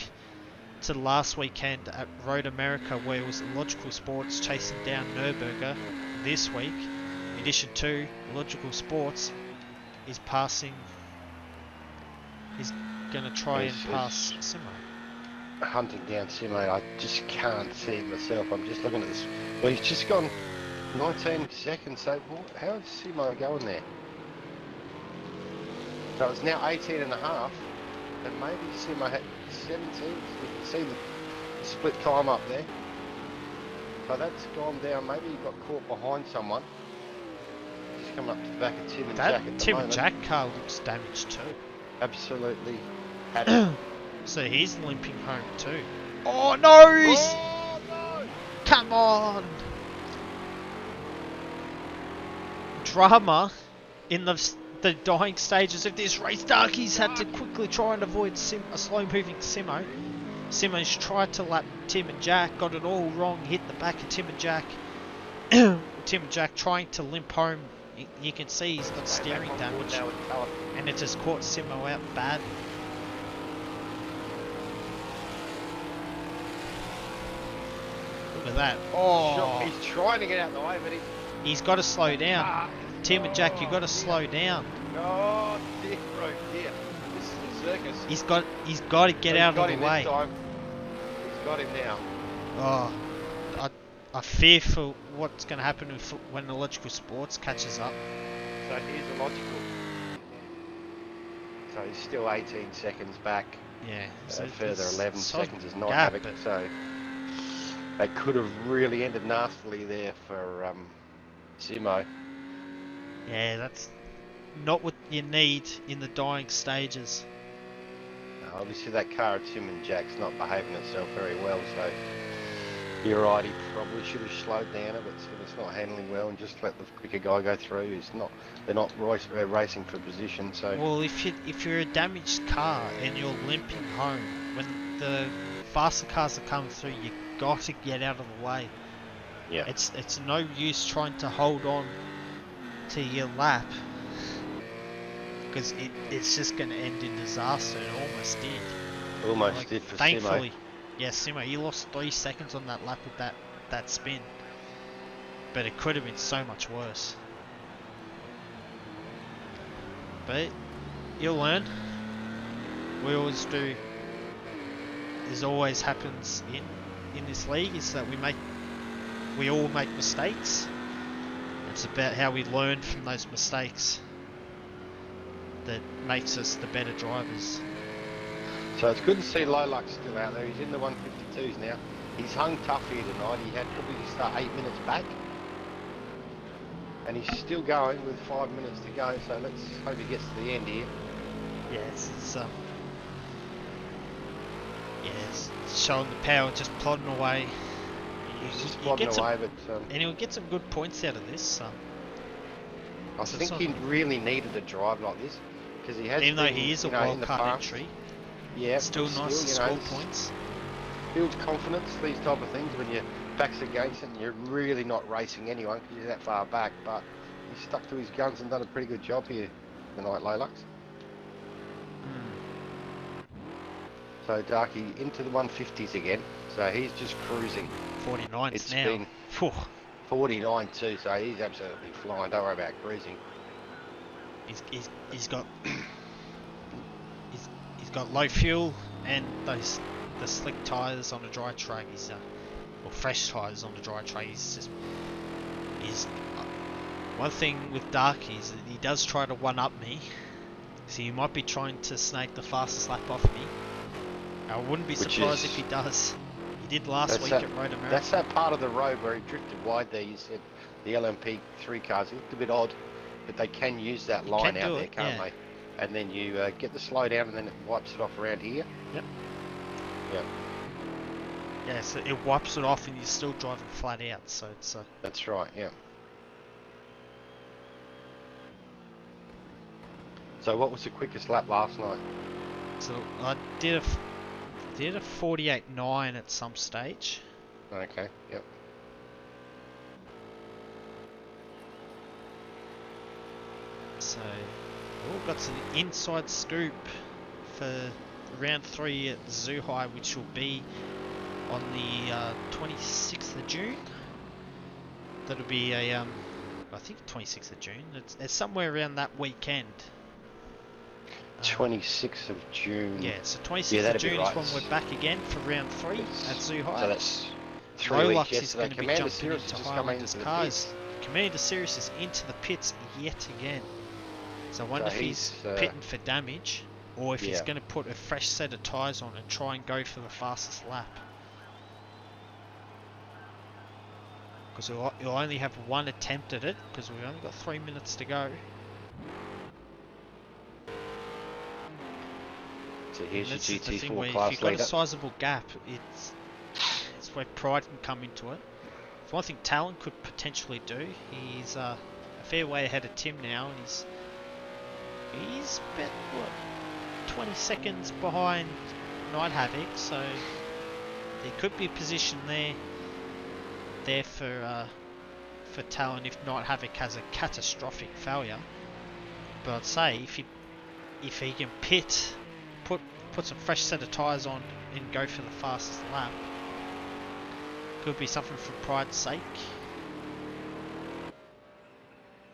to last weekend at Road America, where it was Illogical Sports chasing down Nürburgring. This week, in addition to Illogical Sports, is going to try and pass Simo. Hunting down Simo, I just can't see it myself. I'm just looking at this. Well, he's just gone 19 seconds, so how's Simo going there? So it's now 18 and a half, and maybe Simo had 17. You can see the split time up there. So that's gone down. Maybe he got caught behind someone. Just coming up to the back of Tim and Jack at the moment. Tim and Jack car looks damaged too. Absolutely had it. So he's limping home too. Oh no! Oh, no! Come on! Drama in the dying stages of this race. Darkies had to quickly try and avoid a slow-moving Simo. Simo's tried to lap Tim and Jack, got it all wrong, hit the back of Tim and Jack. Tim and Jack trying to limp home. You can see he's got steering damage, and it has caught Simo out bad. Look at that. Oh, he's trying to get out of the way, but he's got to slow down. Tim and Jack, you've got to slow down. Oh, dear, bro, dear. This is the circus. He's got to get out of the way. He's got him now. Oh, I fear for what's going to happen when Illogical Sports catches up. So here's Illogical. So he's still 18 seconds back. Yeah. So further 11 seconds is not gap, Havoc. So they could have really ended nastily there for Simo. Yeah, that's not what you need in the dying stages. Obviously that car at Tim and Jack's not behaving itself very well, so you're right, he probably should have slowed down a bit, so it's not handling well, and just let the quicker guy go through. They're not racing for position, so... Well, if you're a damaged car and you're limping home, when the faster cars are coming through, you got to get out of the way. Yeah. It's no use trying to hold on to your lap, because it's just going to end in disaster. It almost did. Almost Like, did for thankfully, Simo. yeah, Simo, he lost 3 seconds on that lap with that spin, but it could have been so much worse. But you'll learn. We always do. This always happens in this league, is that we all make mistakes. It's about how we learn from those mistakes that makes us the better drivers. So it's good to see Lolak still out there. He's in the 152s now. He's hung tough here tonight. He had probably to start 8 minutes back. And he's still going with 5 minutes to go. So let's hope he gets to the end here. Yes, it's showing the power, just plodding away. He's just plodding away, but and he'll get some good points out of this. I think he really needed a drive like this, because he has. Even though he is a wild card entry, yeah, still nice to score points. Builds confidence, these type of things, when your back's against it and you're really not racing anyone because you're that far back. But he's stuck to his guns and done a pretty good job here tonight, Lolux. So Darky into the 150s again. So he's just cruising. 49 It's now. been Phew. 49 too, so he's absolutely flying. Don't worry about cruising. He's got he's got low fuel and the slick tyres on a dry track. Or fresh tyres on the dry track. He's one thing with Darky is that he does try to one up me. So he might be trying to snake the fastest lap off me. I wouldn't be surprised if he does. He did last week at Road America. That's that part of the road where he drifted wide there. You said the LMP 3 cars. It looked a bit odd, but they can use that line out there, can't they? And then you get the slow down and then it wipes it off around here. Yep. Yep. Yeah, so it wipes it off and you're still driving flat out. So it's That's right, yeah. So what was the quickest lap last night? So I did a 48.9 at some stage. Okay, yep. So we've got some inside scoop for round 3 at Zhuhai, which will be on the 26th of June. That'll be I think 26th of June. It's somewhere around that weekend. 26th of June. Yeah, so 26th of June is when we're back again for round 3 at Zhuhai. So that's 3 weeks is going to be Commander jumping into Highlander's cars. Commander Sirius is into the pits yet again. So I wonder if he's pitting for damage, or if he's going to put a fresh set of tyres on and try and go for the fastest lap. Because he'll only have one attempt at it, because we've only got 3 minutes to go. So here's your GT4 if you've got a sizable gap, it's where pride can come into it. It's one thing Talon could potentially do. He's a fair way ahead of Tim now, and he's about 20 seconds behind Night Havoc, so there could be a position there for Talon if Night Havoc has a catastrophic failure. But I'd say if he can put some fresh set of tyres on and go for the fastest lap, could be something for pride's sake.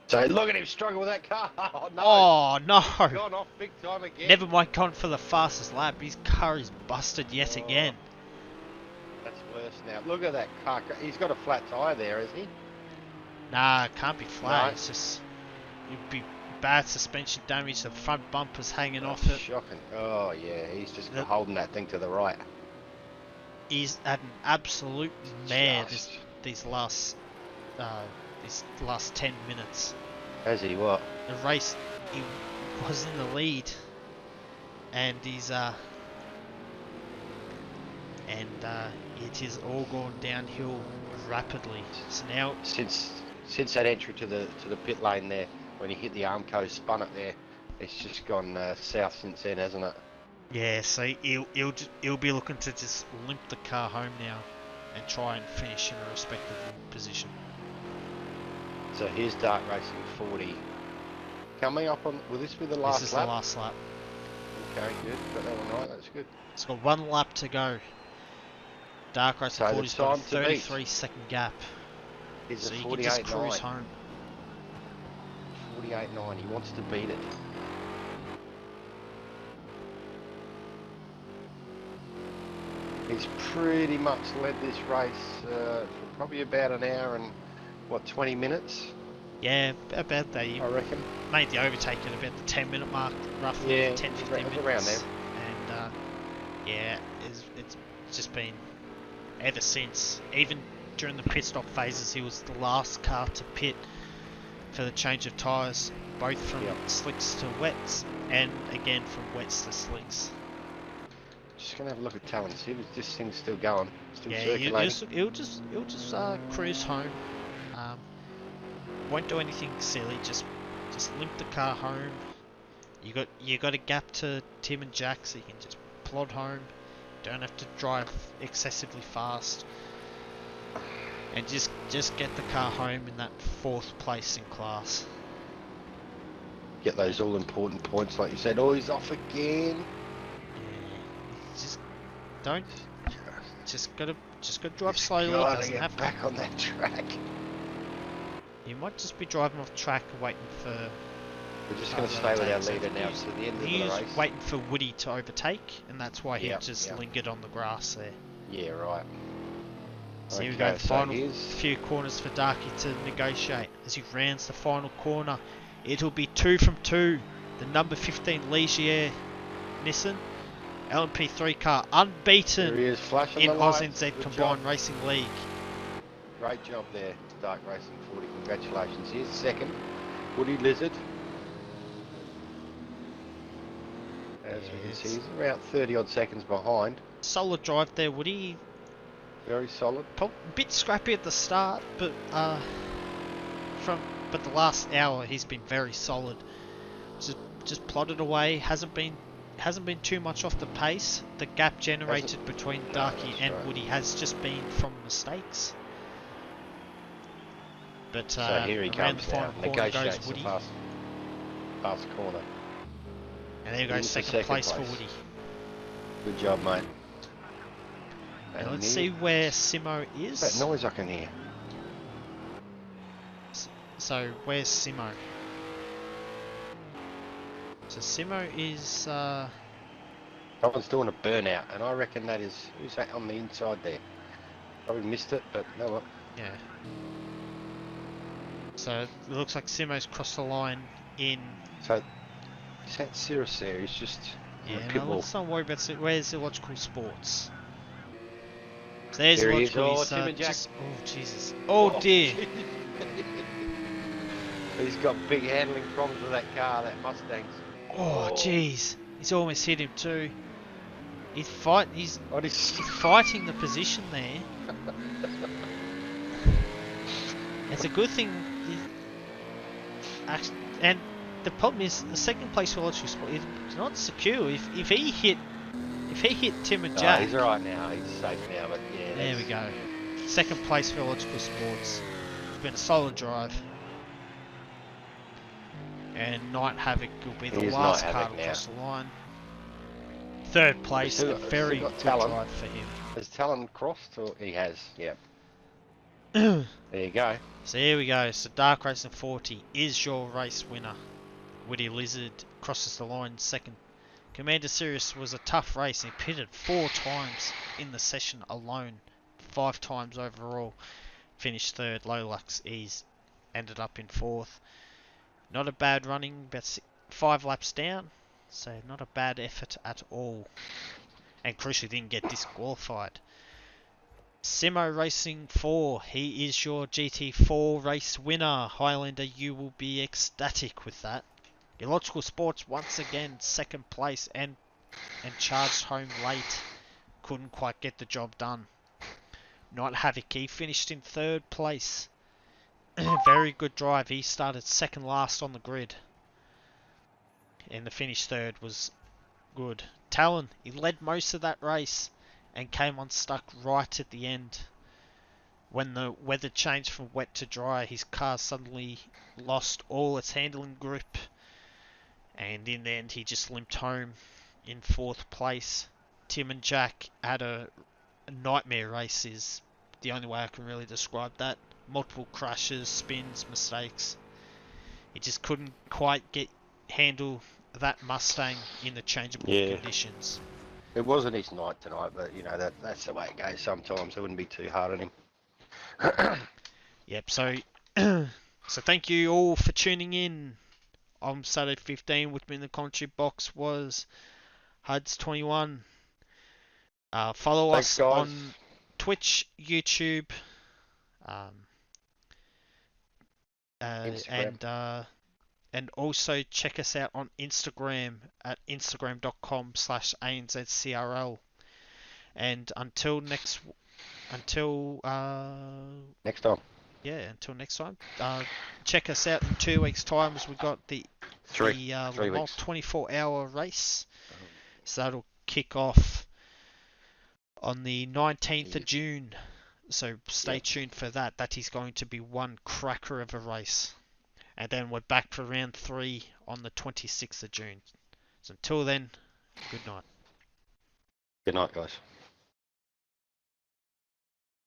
So look at him struggle with that car. Oh no! Oh no! Gone off big time again. Never mind gone for the fastest lap. His car is busted yet again. That's worse now. Look at that car. He's got a flat tyre there, has he? Nah, it can't be flat. No. It's just it'd be bad suspension damage. The front bumper's hanging off it. Shocking. Oh yeah, he's just holding that thing to the right. He's had an absolute mare these last 10 minutes. Has he what? The race, he was in the lead, and it is all gone downhill rapidly. So now, since that entry to the pit lane there, when he hit the Armco, spun it there, it's just gone south since then, hasn't it? Yeah, so he'll be looking to just limp the car home now and try and finish in a respectable position. So here's Dark Racing 40. coming up on? Will this be the This last is lap? the last lap. Okay, good. Got that one right. That's good. It's got 1 lap to go. Dark Race So the 40's got a time to beat 33-second gap. is So a you can just 48.9. cruise home. 48.9. He wants to beat it. He's pretty much led this race for probably about an hour and, 20 minutes? Yeah, about that. You I reckon. made the overtake at about the 10-minute mark, roughly. Yeah, 10-15 minutes. around there. And yeah, it's just been ever since. Even during the pit stop phases, he was the last car to pit for the change of tyres, both from slicks to wets, and again from wets to slicks. Just gonna have a look at Talon, see if this thing's still going, still Yeah, circulating. he'll just cruise home. Won't do anything silly. Just limp the car home. You got a gap to Tim and Jack, so you can just plod home. Don't have to drive excessively fast, and just get the car home in that 4th place in class. Get those all important points, like you said. Oh, he's off again. Yeah, just gotta drive slowly. Doesn't have to. Back on that track. You might just be driving off track, waiting for. We're just going to stay with our leader now to the end of the race. He's waiting for Woody to overtake, and that's why he just lingered on the grass there. Yeah, right. So here we go, the final few corners for Darky to negotiate. As he rounds the final corner, it'll be 2 from 2. The number 15 Ligier Nissan LMP3 car, unbeaten in ANZCRL Combined Racing League. Great job there, Dark Racing 40. Congratulations. Here's second, Woody Lizard. As we can see, he's around 30 odd seconds behind. Solid drive there, Woody. Very solid. A bit scrappy at the start, but the last hour he's been very solid. Just plodded away. Hasn't been too much off the pace. The gap generated between Darky and Woody has just been from mistakes. But so here he comes now. Negotiates Woody. the fast corner. And there you go, second place for Woody. Good job, mate. And let's see where Simo is. What's that noise I can hear? So where's Simo? So Simo is. Someone's doing a burnout, and I reckon that is. Who's that on the inside there? Probably missed it, but no what. Yeah. So it looks like Simo's crossed the line in. So is that Cirrus there? He's just. Let's not worry about it. Where's Illogical Sports? So there's there Illogical. Tim and Jack. Oh Jesus! Oh dear! He's got big handling problems with that car, that Mustang. Oh jeez! He's almost hit him too. He's fighting the position there. It's a good thing. And the problem is the second place for Illogical Sport is not secure. If he hit Tim and Jack, he's alright now. He's safe now. But yeah, there we go. Second place for Illogical Sports. It's been a solid drive. And Night Havoc will be the last car to cross the line. Third place, a very good drive for him. Has Talon crossed? Or he has, yeah. There you go. So here we go. So Dark Racing 40 is your race winner. Woody Lizard crosses the line second. Commander Sirius was a tough race. He pitted 4 times in the session alone. 5 times overall. Finished third. Lolux Ease ended up in 4th. Not a bad running, about 5 laps down. So not a bad effort at all. And crucially didn't get disqualified. Simo Racing 4, he is your GT4 race winner. Highlander, you will be ecstatic with that. Illogical Sports once again second place and charged home late. Couldn't quite get the job done. Night Havoc, he finished in 3rd place. Very good drive. He started second last on the grid. And the finish 3rd was good. Talon, he led most of that race and came unstuck right at the end. When the weather changed from wet to dry, his car suddenly lost all its handling grip and in the end he just limped home in 4th place. Tim and Jack had a nightmare race is the only way I can really describe that. Multiple crashes, spins, mistakes. He just couldn't quite handle that Mustang in the changeable Yeah, conditions. it wasn't his night tonight, but you know that's the way it goes sometimes. I wouldn't be too hard on him. Yep, so so thank you all for tuning in. On Saturday 15 with me in the commentary box was Huds21. Follow Thanks, us guys. on Twitch, YouTube, um, Instagram. and also check us out on Instagram at instagram.com/ANZCRL. And until Next time. until next time, check us out in 2 weeks' time as we got the 3 Le Mans weeks. 24-hour race. So that'll kick off on the 19th of June. So stay tuned for that. That is going to be one cracker of a race. And then we're back for round 3 on the 26th of June. So until then, good night. Good night, guys.